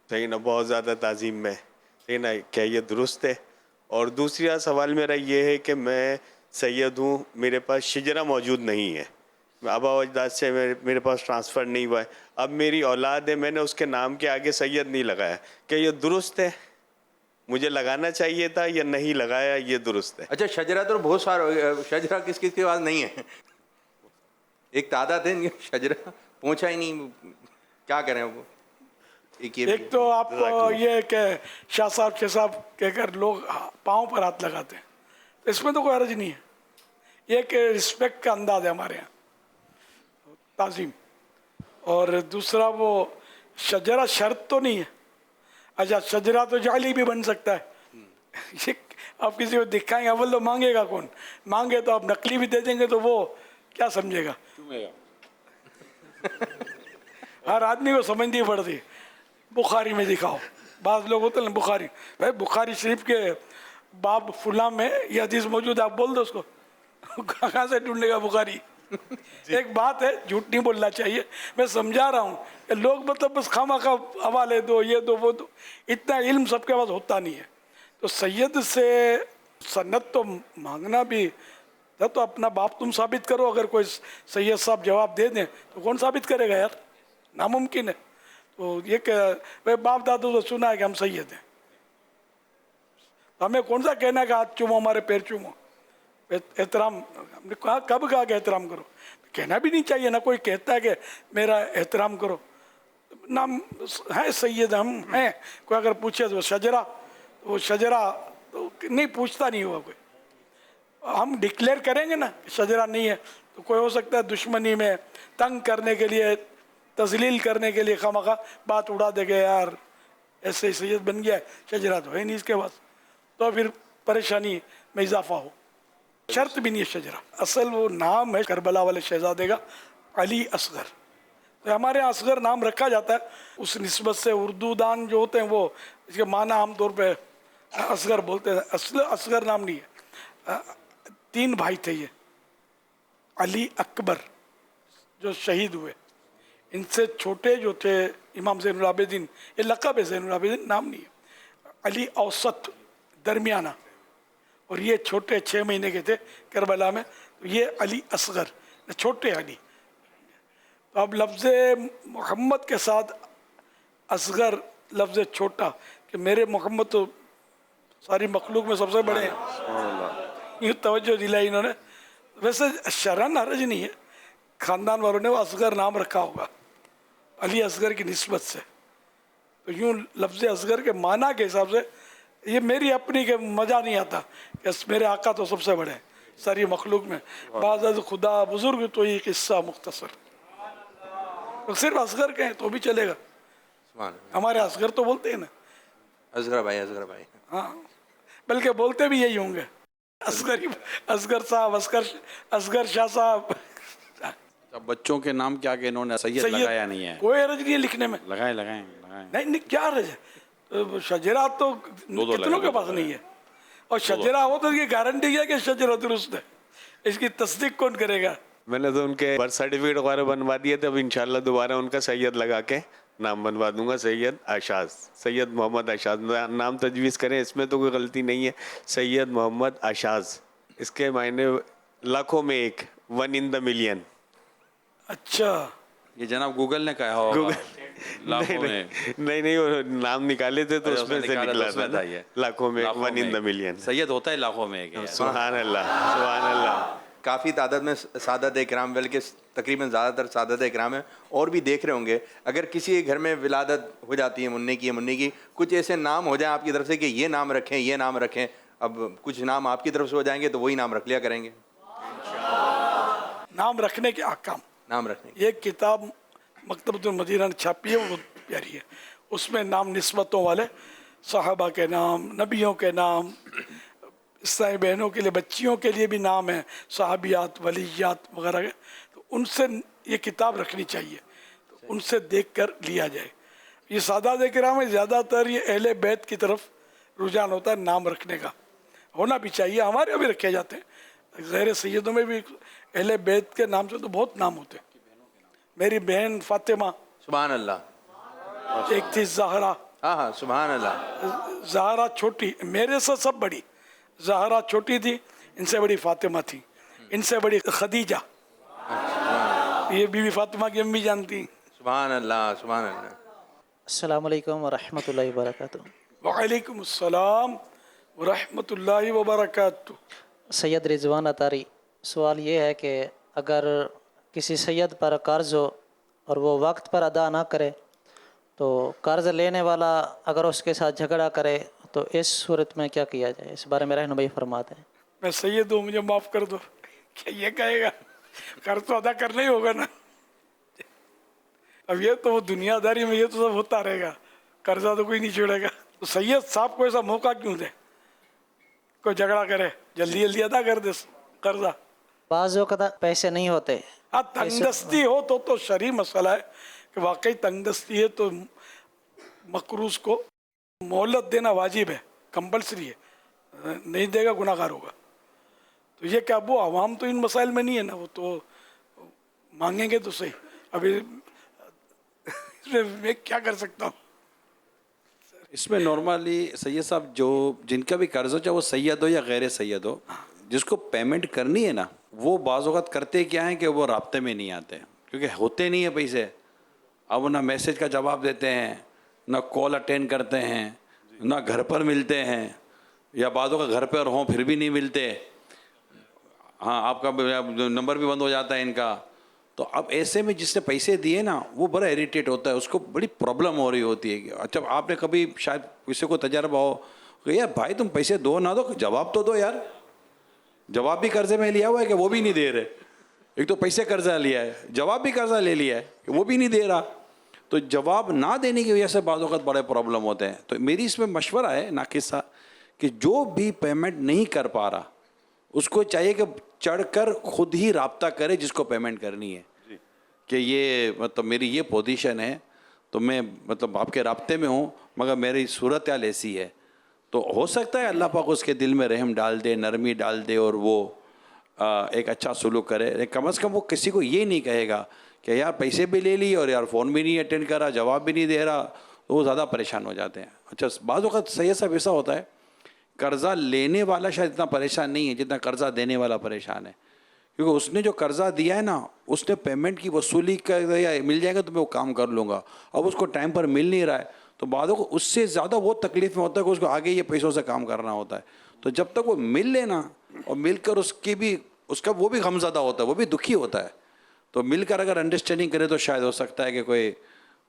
सही ना, बहुत ज़्यादा ताज़ीम में, सही ना, क्या ये दुरुस्त है? और दूसरा सवाल मेरा ये है कि मैं सैयद हूँ, मेरे पास शिजरा मौजूद नहीं है, आबा अजदाद से मेरे पास ट्रांसफ़र नहीं हुआ है, अब मेरी औलाद है, मैंने उसके नाम के आगे सैयद नहीं लगाया, क्या ये दुरुस्त है? मुझे लगाना चाहिए था या नहीं लगाया, ये दुरुस्त है? अच्छा, शजरा तो बहुत सारा, शजरा किस किस के पास नहीं है, एक तादाद है, शजरा पहुँचा ही नहीं, क्या करें वो? एक तो आप ये कि शाह साहब छः साहब कहकर लोग पाँव पर हाथ लगाते हैं, तो इसमें तो कोई अर्ज नहीं है, ये कि रिस्पेक्ट का अंदाज है हमारे यहाँ, ताज़ीम। और दूसरा वो शजरा शर्त तो नहीं है। अच्छा, शजरा तो जाली भी बन सकता है, ये आप किसी को दिखाएंगे, अव्वल तो मांगेगा कौन, मांगे तो आप नकली भी दे देंगे तो वो क्या समझेगा, हर आदमी को समझनी पड़ती। बुखारी में दिखाओ, बाज़ लोग होते हैं बुखारी, भाई बुखारी शरीफ के बाब फुला में ये हदीस मौजूद है, आप बोल दो उसको, कहाँ से ढूंढेगा बुखारी। एक बात है, झूठ नहीं बोलना चाहिए, मैं समझा रहा हूँ, लोग मतलब बस खामा-खा हवाले दो, ये दो वो दो, इतना इल्म सबके पास होता नहीं है। तो सैयद से सन्नत तो मांगना भी तो अपना बाप तुम साबित करो, अगर कोई सैयद साहब जवाब दे दें तो कौन साबित करेगा यार, नामुमकिन है। तो ये वे बाप दादू तो सुना है कि हम सैयद हैं, हमें कौन सा कहना है कि हाथ चूमो हमारे पैर चूमो, एहतराम। हमने कहा कब कहा कि एहतराम करो, कहना भी नहीं चाहिए ना, कोई कहता है कि मेरा एहतराम करो, नाम है सैयद हम हैं। कोई अगर पूछे तो शजरा, तो वो शजरा तो नहीं पूछता नहीं हुआ कोई, हम डिक्लेयर करेंगे ना शजरा नहीं है, तो कोई हो सकता है दुश्मनी में तंग करने के लिए, तजलील करने के लिए खामखा बात उड़ा देगा, यार ऐसे ही सैयद बन गया है, शजरा तो है नहीं इसके पास, तो फिर परेशानी में इजाफा हो। शर्त भी नहीं है शजरा, असल वो नाम है करबला वाले शहजादे का अली असगर, तो हमारे यहाँ असगर नाम रखा जाता है उस निस्बत से। उर्दू दान जो होते हैं वो इसके माना आमतौर पे असगर बोलते हैं, असल असगर नाम नहीं है। 3 भाई थे ये, अली अकबर जो शहीद हुए, इनसे छोटे जो थे इमाम ज़ैनुल आबिदीन, ये लक़ब है ज़ैनुल आबिदीन, नाम नहीं है। अली औसत दरमियाना, और ये छोटे 6 महीने के थे करबला में, तो ये अली असगर छोटे अली। तो अब लफ्ज़ मोहम्मद के साथ असगर लफ्ज़ छोटा, कि मेरे मोहम्मद तो सारी मखलूक में सबसे बड़े हैं, यूँ तवज्जो दिलाई इन्होंने। वैसे शरन हरज नहीं है, ख़ानदान वालों ने वो असगर नाम रखा होगा अली असगर की निस्बत से, तो यूँ लफ्ज़ असगर के माना के हिसाब से ये मेरी अपनी के मज़ा नहीं आता कि मेरे आका तो सबसे बड़े हैं सारी मखलूक में, बाज़ खुदा बुज़ुर्ग तो ये किस्सा मुख्तसर, तो सिर्फ असगर कहें तो भी चलेगा, हमारे असगर तो बोलते हैं ना, असगर भाई, असगर भाई, हाँ, बल्कि बोलते भी यही होंगे, असगर साहब, असगर शाह साहब। अब बच्चों के नाम क्या, कि इन्होंने सैयद लगाया नहीं है? कोई हरज नहीं है लिखने में, लगाए नहीं क्या हरज है, शजरा तो कितनों के पास नहीं है, और शजरा हो तो ये गारंटी है कि शजरा दुरुस्त है, इसकी तस्दीक कौन करेगा। मैंने तो उनके बर्थ सर्टिफिकेट वगैरह बनवा दिए थे, अब इंशाल्लाह दोबारा उनका सैयद लगा के नाम बनवा दूंगा, सैयद आशाज, सैयद मोहम्मद आशाज नाम तजवीज़ करें, इसमें तो कोई गलती नहीं है। सैयद मोहम्मद आशाज, इसके मायने लाखों में एक, 1 in the million। अच्छा, ये जनाब गूगल ने कहा होगा, लाखों में नहीं वो नाम निकाले थे तो उसमें से निकला था ये, लाखों में 1 in the million। सैयद होता है लाखों में एक। सुभान अल्लाह, सुभान अल्लाह। काफ़ी तादाद में सादत इकराम, बल्कि तकरीबन ज़्यादातर सादत इकराम है, और भी देख रहे होंगे। अगर किसी घर में विलादत हो जाती है मुन्ने की, कुछ ऐसे नाम हो जाए आपकी तरफ से कि ये नाम रखें, ये नाम रखें, अब कुछ नाम आपकी तरफ से हो जाएंगे तो वही नाम रख लिया करेंगे। नाम रखने के अहकाम, नाम रखने, ये किताब मकतबतुल मदीना ने छापी है, वो बहुत प्यारी है, उसमें नाम निस्बतों वाले सहाबा के नाम, नबियों के नाम, इस्लामी बहनों के लिए, बच्चियों के लिए भी नाम है, सहाबियात, वलियात वगैरह के, तो उनसे ये किताब रखनी चाहिए, तो उनसे देख कर लिया जाए। ये सादात किराम में ज़्यादातर ये अहले बैत की तरफ रुझान होता है नाम रखने का, होना भी चाहिए, हमारे यहाँ भी रखे जाते हैं, गैर सैयदों में भी अहले बैत के नाम से तो बहुत नाम होते हैं। मेरी बहन फातिमा, सुभान अल्लाह, एक थी ज़हरा, हाँ सुभान अल्लाह, ज़हरा छोटी, मेरे से सब बड़ी, ज़हरा छोटी थी, इनसे बड़ी फातिमा थी, इनसे बड़ी खदीजा, ये बीवी फातिमा की अम्मी जानती। सुभान अल्लाह, सुभान अल्लाह। अस्सलाम वालेकुम व रहमतुल्लाहि व बरकातुहू। वालेकुम अस्सलाम व रहमतुल्लाहि व बरकातुहू। सैयद रिजवान अतारी, सवाल ये है कि अगर किसी सैयद पर कर्ज़ हो और वो वक्त पर अदा ना करे, तो कर्ज़ लेने वाला अगर उसके साथ झगड़ा करे तो इस सूरत में क्या किया जाए, इस बारे में रहनुमाई फरमाते हैं। मैं सैयद हूँ, मुझे माफ़ कर दो, क्या ये कहेगा, कर्ज तो अदा करना ही होगा ना। अब ये तो दुनियादारी में ये तो सब होता रहेगा, कर्जा तो कोई नहीं छोड़ेगा। तो सैयद साहब को ऐसा मौका क्यों दे, कोई झगड़ा करे, जल्दी जल्दी अदा कर दे कर्जा। बाज़ वक़्त पैसे नहीं होते, हाँ तंगदस्ती हो तो शरई मसला है कि वाकई तंगदस्ती है तो मकरूज को मोहलत देना वाजिब है, कंपलसरी है, नहीं देगा गुनाहगार होगा। तो ये क्या, वो आवाम तो इन मसाइल में नहीं है ना, वो तो मांगेंगे तो सही। अभी मैं क्या कर सकता हूँ इसमें? नॉर्मली सैयद साहब जो जिनका भी कर्ज हो, चाहे वो सैयद हो या गैर सैयद हो, जिसको पेमेंट करनी है ना, वो बाज़ वक़्त करते क्या हैं कि वो राब्ते में नहीं आते, क्योंकि होते नहीं है पैसे। अब वो ना मैसेज का जवाब देते हैं, ना कॉल अटेंड करते हैं, ना घर पर मिलते हैं, या बादों का घर पर हों फिर भी नहीं मिलते। हाँ, आपका नंबर भी बंद हो जाता है इनका। तो अब ऐसे में जिसने पैसे दिए ना वो बड़ा इरिटेट होता है, उसको बड़ी प्रॉब्लम हो रही होती है। अच्छा, आपने कभी शायद किसी को तजर्बा हो कि यार भाई तुम पैसे दो ना दो, जवाब तो दो यार। जवाब भी कर्जे में लिया हुआ है कि वो भी नहीं दे रहे। एक तो पैसे कर्जा लिया है, जवाब भी कर्जा ले लिया है कि वो भी नहीं दे रहा। तो जवाब ना देने की वजह से बाद वक़्त बड़े प्रॉब्लम होते हैं। तो मेरी इसमें मशवरा है नाकिस सा कि जो भी पेमेंट नहीं कर पा रहा उसको चाहिए कि चढ़कर खुद ही राब्ता करे जिसको पेमेंट करनी है कि ये मतलब मेरी ये पोजीशन है, तो मैं मतलब आपके राब्ते में हूँ मगर मेरी सूरत हाल ऐसी है। तो हो सकता है अल्लाह पाक उसके दिल में रहम डाल दे, नरमी डाल दे और वो एक अच्छा सलूक करे। कम से कम वो किसी को ये नहीं कहेगा कि यार पैसे भी ले लिए और यार फ़ोन भी नहीं अटेंड करा, जवाब भी नहीं दे रहा, तो वो ज़्यादा परेशान हो जाते हैं। अच्छा, बाज़ वक़्त सही सब ऐसा होता है, कर्ज़ा लेने वाला शायद इतना परेशान नहीं है जितना कर्ज़ा देने वाला परेशान है, क्योंकि उसने जो कर्ज़ा दिया है ना उसने पेमेंट की वसूली कर या मिल जाएगा तो मैं वो काम कर लूँगा। अब उसको टाइम पर मिल नहीं रहा है तो बादों को उससे ज़्यादा वो तकलीफ़ में होता है कि उसको आगे ये पैसों से काम करना होता है। तो जब तक वो मिल लेना और मिलकर उसकी भी उसका वो भी गमज़दा होता है, वो भी दुखी होता है, तो मिलकर अगर अंडरस्टैंडिंग करे तो शायद हो सकता है कि कोई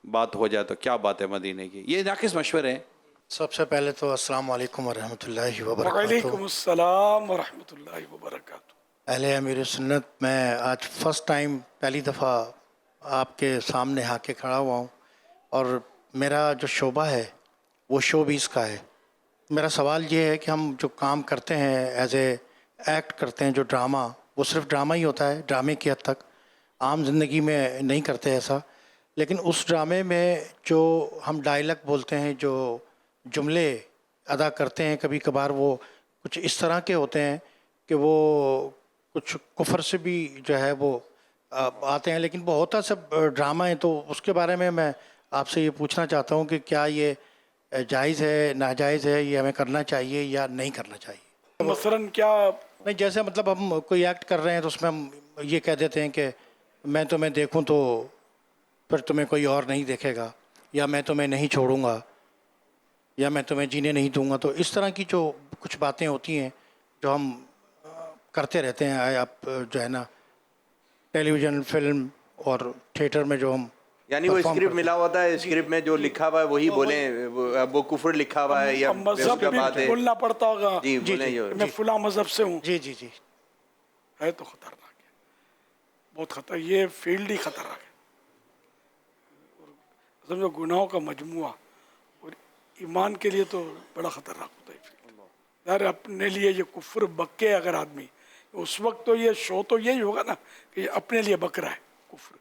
बात हो जाए। तो क्या बात है मदीने की, ये नाकिस मशवरे हैं। सबसे पहले तो अस्सलाम वालेकुम वरहमतुल्लाहि वालेकुम अस्सलाम वरहमतुल्लाहि वबरकातुहू। अहले अमीर सुन्नत, मैं आज फ़र्स्ट टाइम पहली दफ़ा आपके सामने आके खड़ा हुआ हूँ और मेरा जो शोबा है वो शोबीज़ का है। मेरा सवाल ये है कि हम जो काम करते हैं एज ए एक्ट करते हैं, जो ड्रामा, वो सिर्फ ड्रामा ही होता है, ड्रामे की हद तक। आम ज़िंदगी में नहीं करते ऐसा, लेकिन उस ड्रामे में जो हम डायलॉग बोलते हैं, जो जुमले अदा करते हैं, कभी कभार वो कुछ इस तरह के होते हैं कि वो कुछ कुफर से भी जो है वो आते हैं, लेकिन वो होता सब ड्रामा है। तो उसके बारे में मैं आपसे ये पूछना चाहता हूँ कि क्या ये जायज़ है, नाजायज़ है, ये हमें करना चाहिए या नहीं करना चाहिए? मसलन क्या नहीं, जैसे मतलब हम कोई एक्ट कर रहे हैं तो उसमें हम ये कह देते हैं कि मैं तुम्हें देखूं तो फिर तुम्हें कोई और नहीं देखेगा, या मैं तुम्हें नहीं छोड़ूंगा, या मैं तुम्हें जीने नहीं दूंगा। तो इस तरह की जो कुछ बातें होती हैं जो हम करते रहते हैं, आप जो है ना टेलीविज़न, फिल्म और थिएटर में जो हम, यानी वो स्क्रिप्ट मिला होता है, स्क्रिप्ट में जो लिखा हुआ है वही बोले, वो कुफर लिखा हुआ है या मजहब भी बोलना पड़ता होगा। जी, मैं फुला मजहब से हूँ। जी जी जी, है तो खतरनाक है, बहुत खतर, ये फील्ड ही खतरनाक है। समझो गुनाहों का मजमुआ और ईमान के लिए तो बड़ा खतरनाक होता है यार। अपने लिए ये कुफर बके अगर आदमी, उस वक्त तो ये शो तो यही होगा ना कि अपने लिए बक रहा है कुफर।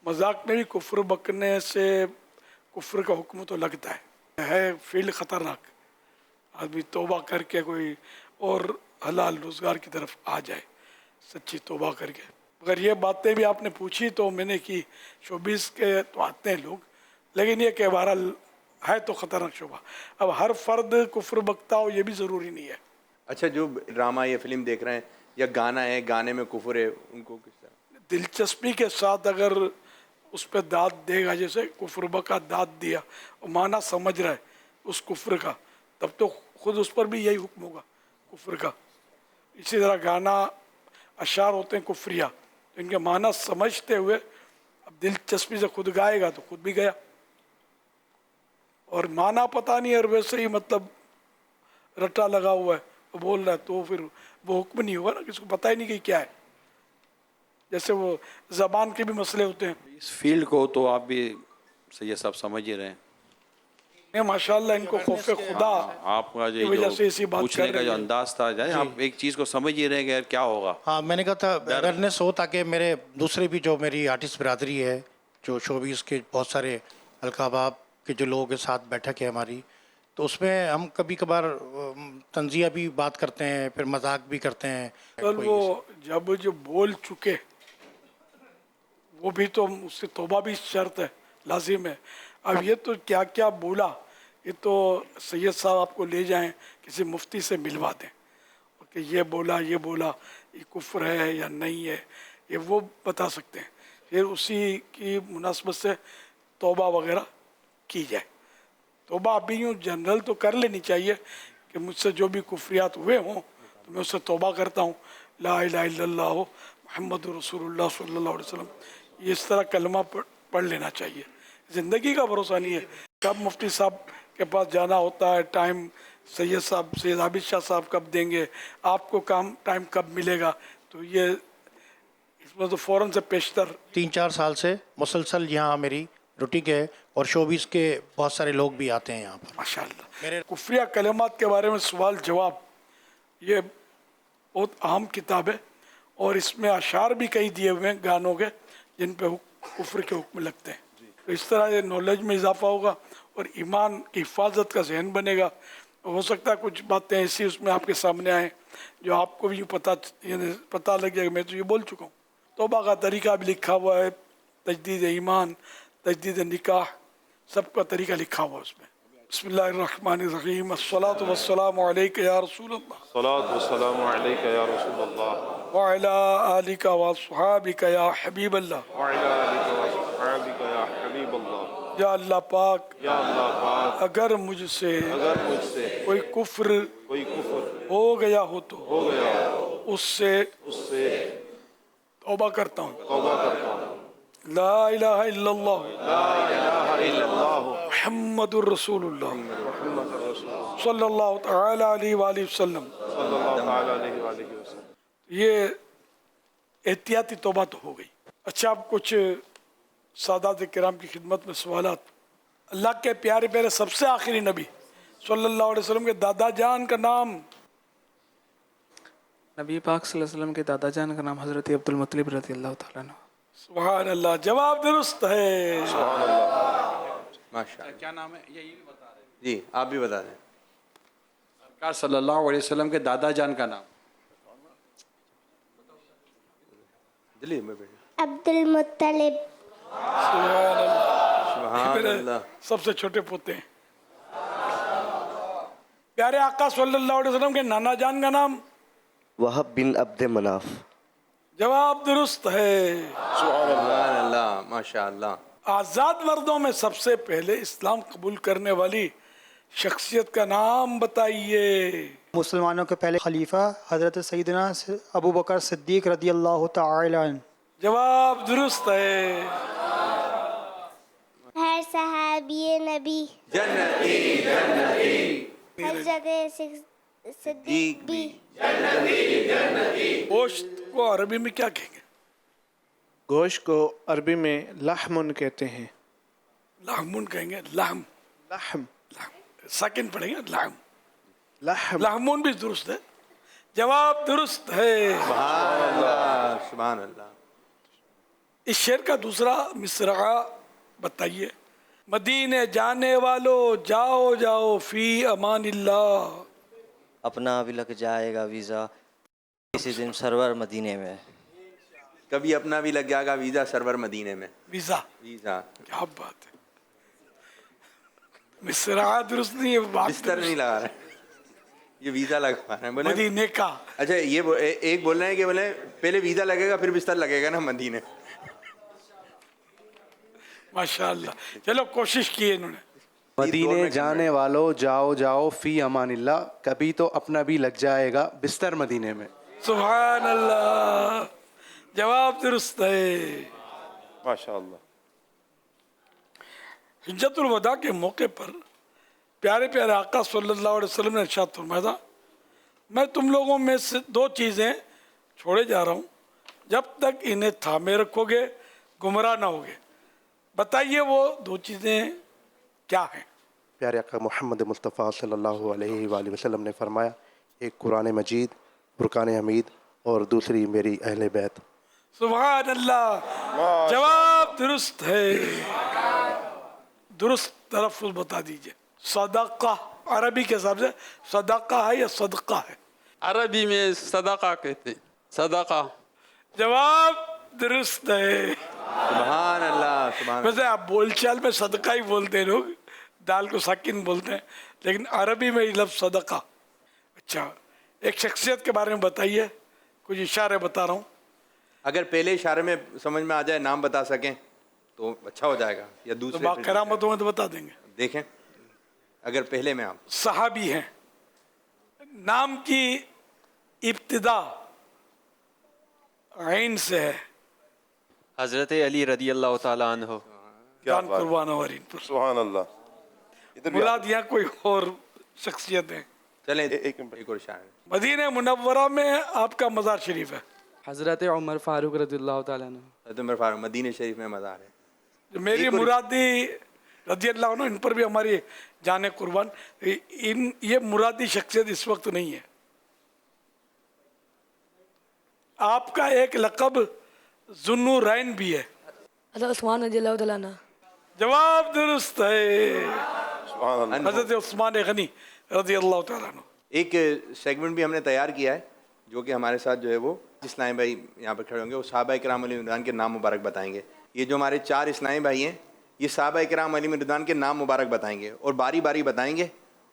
मजाक में भी कुफर बकने से कुफर का हुक्म तो लगता है फील्ड खतरनाक। आदमी तौबा करके कोई और हलाल रोज़गार की तरफ आ जाए, सच्ची तौबा करके। अगर ये बातें भी आपने पूछी तो मैंने की, शोबीज़ के तो आते हैं लोग, लेकिन ये कि बहरहाल है तो ख़तरनाक शोबा। अब हर फर्द कुफर बकता हो ये भी ज़रूरी नहीं है। अच्छा, जो ड्रामा या फिल्म देख रहे हैं या गाना है, गाने में कुफर है, उनको किस तरह दिलचस्पी के साथ अगर उस पर दाद देगा, जैसे कुफर बका दाद दिया और माना समझ रहा है उस कुफर का, तब तो खुद उस पर भी यही हुक्म होगा कुफर का। इसी तरह गाना, अशार होते हैं कुफरिया, तो इनके माना समझते हुए अब दिलचस्पी से खुद गाएगा तो खुद भी गया, और माना पता नहीं और वैसे ही मतलब रट्टा लगा हुआ है वो बोल रहा है, तो फिर वो हुक्म नहीं होगा ना, किसको पता ही नहीं कि क्या है। जैसे वो ज़बान के भी मसले होते हैं। इस फील्ड को तो आप भी सही सब समझ ही रहे हैं। माशाल्लाह इनको खौफे खुदा आपका की वजह से इसी बात पूछने का जो अंदाज था, आप एक चीज़ को समझ ही रहे हैं कि यार क्या होगा। हाँ, मैंने कहा था अवेयरनेस हो ताकि मेरे दूसरे भी जो मेरी आर्टिस्ट बिरादरी है, जो शोबीज़ के बहुत सारे अलकाबाब के जो लोगों के साथ बैठक है हमारी, तो उसमें हम कभी कभार तंजिया भी बात करते हैं, फिर मजाक भी करते हैं। कल वो जब जो बोल चुके वो भी तो उससे तौबा भी शर्त है, लाजिम है। अब ये तो क्या क्या बोला, ये तो सैयद साहब आपको ले जाएं किसी मुफ्ती से मिलवा दें कि ये बोला ये कुफ्र है या नहीं है, ये वो बता सकते हैं। फिर उसी की मुनासबत से तौबा वगैरह की जाए। तौबा अभी यूँ जनरल तो कर लेनी चाहिए कि मुझसे जो भी कुफ्रियात हुए हों तो मैं उससे तौबा करता हूँ, ला इलाहा इल्लल्लाह मुहम्मदुर रसूलुल्लाह सल्लल्लाहु अलैहि वसल्लम, ये इस तरह कलमा पढ़ लेना चाहिए। ज़िंदगी का भरोसा नहीं है, कब मुफ्ती साहब के पास जाना होता है, टाइम सैयद साहब सैयद आबिद शाह साहब कब देंगे, आपको काम टाइम कब मिलेगा, तो ये इसमें तो फ़ौरन से पेशतर 3-4 साल से मुसलसल यहाँ मेरी रूटीन है और शोबीस के बहुत सारे लोग भी आते हैं यहाँ पर। माशाअल्लाह। मेरे कुफ्रिया कलमात के बारे में सवाल जवाब, ये बहुत अहम किताब है और इसमें अशार भी कई दिए हुए हैं गानों के जिन पे कुफ्र के हुक्म लगते हैं। तो इस तरह ये नॉलेज में इजाफा होगा और ईमान की हिफाजत का जहन बनेगा। हो सकता है कुछ बातें ऐसी उसमें आपके सामने आए जो आपको भी पता लग जाएगा, मैं तो ये बोल चुका हूँ। तौबा का तरीका भी लिखा हुआ है, तजदीद ईमान, तजदीद निकाह, सबका तरीका लिखा हुआ है उसमें। बिस्मिल्लाहिर्रहमानिर्रहीम, अस्सलातु वस्सलामु अलैका या रसूलल्लाह, सलातु वस्सलामु अलैका या रसूलल्लाह, व अला आलिका व अस्हाबिका या हबीबल्लाह, व अला आलिका व अस्हाबिका या हबीबल्लाह। या अल्लाह पाक, या अल्लाह पाक, अगर मुझसे कोई कुफ्र हो गया हो तो उससे तौबा करता हूँ। ला इलाहा इल्लल्लाह मुहम्मदुर रसूलुल्लाह सल्लल्लाहु तआला अलैहि वसल्लम। ये एहतियाती तौबा तो हो गई। अच्छा, अब कुछ सादात किराम की खिदमत में सवालात। अल्लाह के प्यारे प्यारे सबसे आखिरी नबी सल्लल्लाहु अलैहि वसल्लम के दादा जान का नाम? नबी पाक सल्लल्लाहु अलैहि वसल्लम के दादा जान का नाम हज़रत अब्दुल मुत्तलिब रज़ियल्लाहु ताला अन्हु। सुभान अल्लाह, जवाब दुरुस्त है। माशाअल्लाह। क्या नाम है ये भी बता रहे हैं? जी आप भी बता दें। सरकार सल्लल्लाहु अलैहि वसल्लम के दादा जान का नाम? दिल्ली में बैठे अब्दुल मुत्तलिब। सुभान अल्लाह। सबसे छोटे पोते हैं। प्यारे आका सल्लल्लाहु अलैहि वसल्लम के नाना जान का नाम? वहब बिन अब्द मनाफ। जवाब दुरुस्त है। सुभान अल्लाह, माशाअल्लाह। आज़ाद मर्दों में सबसे पहले इस्लाम कबूल करने वाली शख्सियत का नाम बताइए। मुसलमानों के पहले खलीफा हज़रत सैयदना अबू बकर सिद्दीक रज़ियल्लाहु ताला अन्हु। जवाब दुरुस्त है। हर सहाबी नबी जन्नती जन्नती, हज़रत सिद्दीक भी गोश्त को अरबी में क्या कहेंगे? गोश्त को अरबी में लहमुन कहते हैं। लहमुन कहेंगे, लहम लहम साकिन पढ़ेंगे, लहम लहम। लहमुन भी दुरुस्त है। जवाब दुरुस्त है। सुभान अल्लाह, सुभान अल्लाह। इस शेर का दूसरा मिसरा बताइए। मदीने जाने वालों जाओ जाओ फी अमानिल्लाह। अपना भी लग जाएगा वीज़ा किसी दिन सरवर मदीने में। कभी अपना भी लग जाएगा वीज़ा सरवर मदीने में। वीज़ा वीज़ा, क्या बात है। मिसरा दुरुस्त नहीं है, बात बिस्तर नहीं लगा रहे, ये वीज़ा लगा रहे हैं। बोले मदीने का। अच्छा, ये एक बोल रहे हैं कि बोले पहले वीज़ा लगेगा फिर बिस्तर लगेगा ना मदीने। माशाअल्लाह, चलो कोशिश की इन्होंने। मदीने जाने वालों जाओ जाओ फी अमानिल्लाह, कभी तो अपना भी लग जाएगा बिस्तर मदीने में। सुभान अल्लाह, जवाब दुरुस्त है। माशाअल्लाह। हिज्जतुल वदा के मौके पर प्यारे प्यारे आका सल्लल्लाहु अलैहि वसल्लम ने इरशाद फरमाया, मैं तुम लोगों में से दो चीज़ें छोड़े जा रहा हूँ, जब तक इन्हें थामे रखोगे गुमराह ना होगे। बताइए वो दो चीज़ें क्या हैं? प्यारे आका मोहम्मद मुस्तफ़ा सल्लल्लाहु अलैहि वसल्लम ने फरमाया, एक कुरान मजीद, फुरकान हमीद और दूसरी मेरी अहले बैत। सुभान अल्लाह, जवाब दुरुस्त है। दुरुस्त तलफ़्फ़ुज़ बता दीजिए। सदका अरबी के हिसाब से सदका है या सदका है? अरबी में सदका कहते हैं, सदका। जवाब दुरुस्त है। सुभान अल्लाह, सुभान। वैसे आप बोलचाल में सदका ही बोलते हैं, लोग दाल को साकिन बोलते हैं, लेकिन अरबी में ये लफ्ज़ सदका। अच्छा, एक शख्सियत के बारे में बताइए, कुछ इशारे बता रहा हूँ। اگر پہلے اشارے میں سمجھ میں آ جائے نام بتا سکیں تو اچھا ہو جائے گا, یا تو دوسرے باقرامتوں میں تو بتا دیں گے. دیکھیں اگر پہلے میں آپ صحابی ہیں, نام کی ابتدا عین سے ہے. حضرت علی رضی اللہ تعالیٰ عنہ. جان قربان ہو رہی پر. سبحان اللہ. مراد یہاں کوئی اور شخصیت ہے. چلیں ایک اور شاعر. مدینہ منورہ میں آپ کا مزار شریف ہے. حضرت عمر فاروق رضی اللہ تعالیٰ عنہ. حضرت عمر فاروق مدینہ شریف میں مزار ہے. میری مرادی رضی اللہ عنہ, ان پر بھی ہماری جان قربان. یہ مرادی شخصیت اس وقت نہیں ہے. آپ کا ایک لقب ذوالنورین بھی ہے. حضرت عثمان رضی اللہ تعالیٰ عنہ. جواب درست ہے. حضرت عثمان غنی رضی اللہ تعالیٰ عنہ. ایک سیگمنٹ بھی ہم نے تیار کیا ہے جو کہ ہمارے ساتھ جو ہے وہ اسلام بھائی یہاں پر کھڑے ہوں گے, وہ صحابہ کرام علیہ رضوان کے نام مبارک بتائیں گے. یہ جو ہمارے 4 اسلامی بھائی ہیں یہ صحابہ کرام علیہ رضوان کے نام مبارک بتائیں گے, اور باری باری بتائیں گے,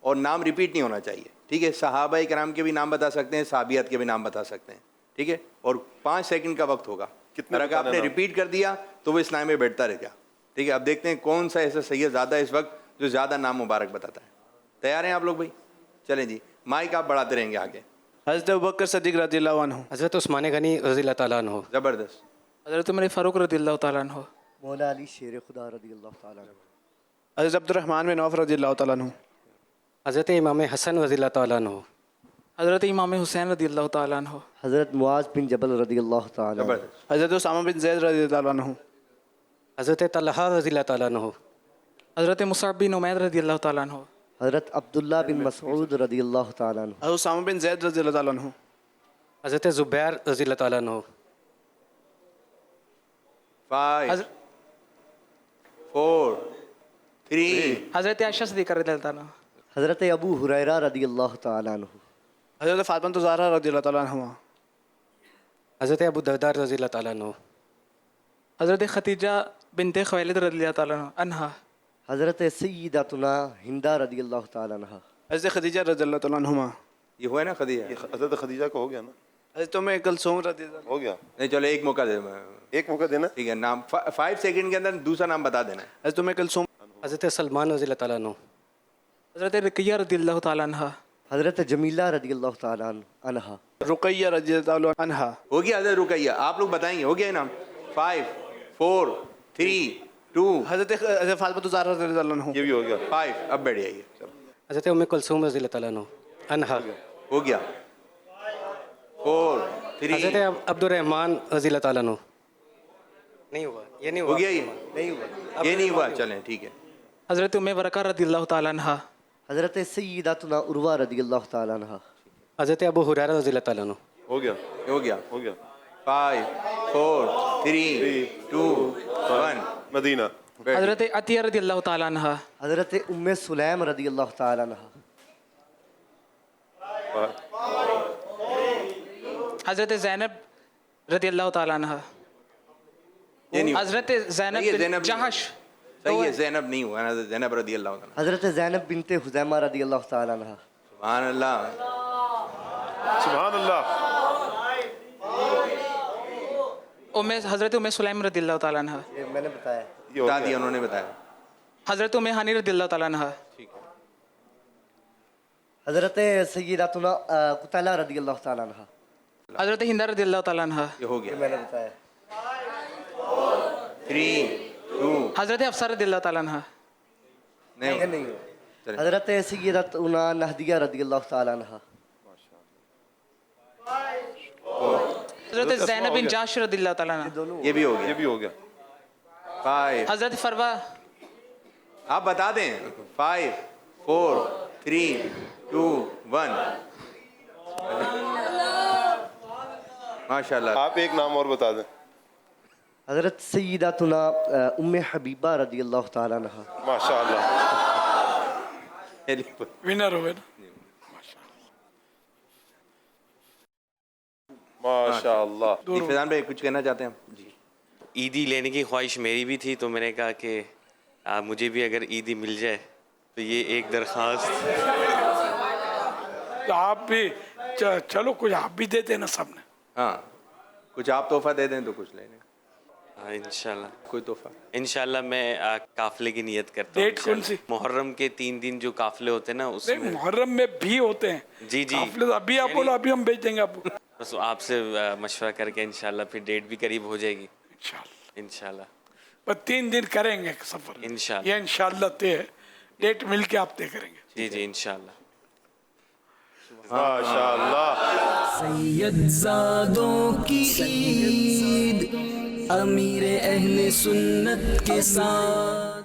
اور نام ریپیٹ نہیں ہونا چاہیے. ٹھیک ہے, صحابہ کرام کے بھی نام بتا سکتے ہیں, صحابیات کے بھی نام بتا سکتے ہیں. ٹھیک ہے, اور 5 سیکنڈ کا وقت ہوگا. اگر آپ نے ریپیٹ کر دیا تو وہ اسلام میں بیٹھتا رہ گیا. ٹھیک ہے, اب دیکھتے ہیں کون سا ایسا سید زیادہ اس وقت جو زیادہ نام مبارک بتاتا ہے. تیار ہیں آپ لوگ بھائی؟ چلیں جی, مائک آپ بڑھاتے رہیں گے آگے. حضرت ابوبکر صدیق رضی اللہ عنہ. حضرت عثمان غنی رضی اللہ تعالیٰ عنہ. زبردست. حضرت عمر فاروق رضی اللہ تعالیٰ عنہ. مولا علی شیر خدا رضی اللہ تعالیٰ عنہ. حضرت عبد الرحمن بن عوف رضی اللہ تعالیٰ عنہ. حضرت امام حسن رضی اللہ تعالیٰ عنہ. حضرت امام حسین رضی اللہ تعالیٰ عنہ. حضرت معاذ بن جبل رضی اللہ تعالیٰ عنہ. حضرت اسامہ بن زید رضی اللہ عنہ. حضرت طلحہ رضی اللہ تعالیٰ عنہ. حضرت مصعب بن عمیر رضی اللہ تعالیٰ عنہ. حضرت عبداللہ بن مسعود رضی اللہ تعالیٰ عنہ. حضرت اسامہ بن زید رضی اللہ تعالیٰ عنہ. حضرت زبیر رضی اللہ تعالیٰ عنہ. 5 4 3. حضرت عائشہ صدیقہ رضی اللہ تعالیٰ عنہ. حضرت ابو ہریرہ رضی اللہ تعالیٰ عنہ. حضرت فاطمہ الزہرا رضی اللہ تعالیٰ عنہ. حضرت ابو دردار رضی اللہ تعالیٰ عنہ. حضرت خدیجہ بنت خویلد رضی اللہ تعالیٰ عنہ. حضرت سیداتنا ہندہ رضی اللہ تعالیٰ عنہ. حضرت خدیجہ رضی اللہ تعالیٰ عنہ. یہ ہوا ہے نا خدیجہ؟ حضرت خدیجہ کا ہو گیا نا. حضرت ام کلثوم رضی اللہ ہو گیا. نہیں چلو ایک موقع دے, ایک موقع دینا. ٹھیک ہے, نام 5 سیکنڈ کے اندر دوسرا نام بتا دینا ہے. حضرت ام کلثوم. حضرت سلمان رضی اللہ تعالیٰ عنہ. حضرت رقیہ رضی اللہ تعالیٰ عنہ. حضرت جمیلہ رضی اللہ تعالیٰ عنہ. رقیہ رضی اللہ تعالیٰ عنہ. ہو گیا حضرت رقیہ, آپ لوگ بتائیں گے. ہو گیا نام. 5 4 3 2. حضرت فاطمہ الزہرا رضی اللہ عنہ. یہ بھی ہو گیا. 5. اب بیٹھ جائیے. حضرت ام کلثوم رضی اللہ تعالیٰ عنہ. ہو گیا. 4 3. حضرت عبد الرحمن رضی اللہ تعالیٰ عنہ. نہیں ہوا, یہ نہیں ہوا. ہو گیا, یہ نہیں ہوا. یہ نہیں ہوا. چلیں ٹھیک ہے. حضرت ام ورقہ رضی اللہ تعالیٰ عنہ. حضرت سیداتنا عروہ رضی اللہ تعالیٰ عنہ. حضرت ابو ہریرہ رضی اللہ تعالیٰ عنہ. ہو گیا. ہو گیا. ہو گیا. 5 4 3 2 1. مدینہ. حضرت عطیہ رضی اللہ تعالیٰ عنہ. حضرت ام سلیم رضی اللہ تعالیٰ عنہ. حضرت زینب رضی اللہ تعالیٰ عنہ. حضرت زینب بن جہش. صحیح ہے, زینب نہیں ہوا. حضرت زینب رضی اللہ عنہ. حضرت زینب بنت خزیمہ رضی اللہ تعالیٰ عنہ. سبحان اللہ. سبحان اللہ. حضرت ام سلیم رضی اللہ تعالیٰ عنہ. یہ میں نے بتایا. بتا دیا انہوں نے بتایا. حضرت ام ہانی رضی اللہ تعالیٰ عنہ. حضرت سیداتنا قتیلہ رضی اللہ تعالیٰ عنہ. حضرت ہندہ رضی اللہ تعالیٰ عنہ. یہ ہو گیا. میں نے بتایا. 3 2. حضرت حفصہ رضی اللہ تعالیٰ عنہ. نہیں. حضرت سیداتنا نہدیہ رضی اللہ تعالیٰ عنہ. حضرت زینب بن جاش رضی اللہ تعالیٰ عنہ. یہ بھی ہو گیا. یہ بھی ہو گیا. 5. حضرت فروہ. آپ بتا دیں. 5 4 3 2 1. ماشاء اللہ. آپ ایک نام اور بتا دیں. حضرت سیداتنا ام حبیبہ رضی اللہ تعالیٰ عنہ. ماشاء اللہ. ونر ہوئے نا. ماشاء اللہ. جی فیضان بھائی کچھ کہنا چاہتے ہیں؟ جی. عیدی لینے کی خواہش میری بھی تھی, تو میں نے کہا کہ مجھے بھی اگر عیدی مل جائے تو یہ ایک درخواست. آپ بھی چلو کچھ آپ بھی دیتے نا سب نے. ہاں کچھ آپ تحفہ دے دیں تو کچھ لے لیں. ہاں انشاءاللہ. کوئی تحفہ انشاءاللہ میں قافلے کی نیت کرتا ہوں. ڈیٹ کون سی؟ محرم کے 3 دن جو قافلے ہوتے ہیں نا اس میں. محرم میں بھی ہوتے ہیں. جی جی. قافلے ابھی آپ بولو, ابھی ہم بھیج دیں گے آپ کو. بس آپ سے مشورہ کر کے انشاءاللہ پھر ڈیٹ بھی قریب ہو جائے گی. انشاءاللہ. بس 3 دن کریں گے سفر. انشاءاللہ. یہ انشاءاللہ طے ہے. ڈیٹ مل کے آپ طے کریں گے. جی جی انشاءاللہ. ماشاءاللہ. سید زادوں کی عید امیر اہل سنت کے ساتھ.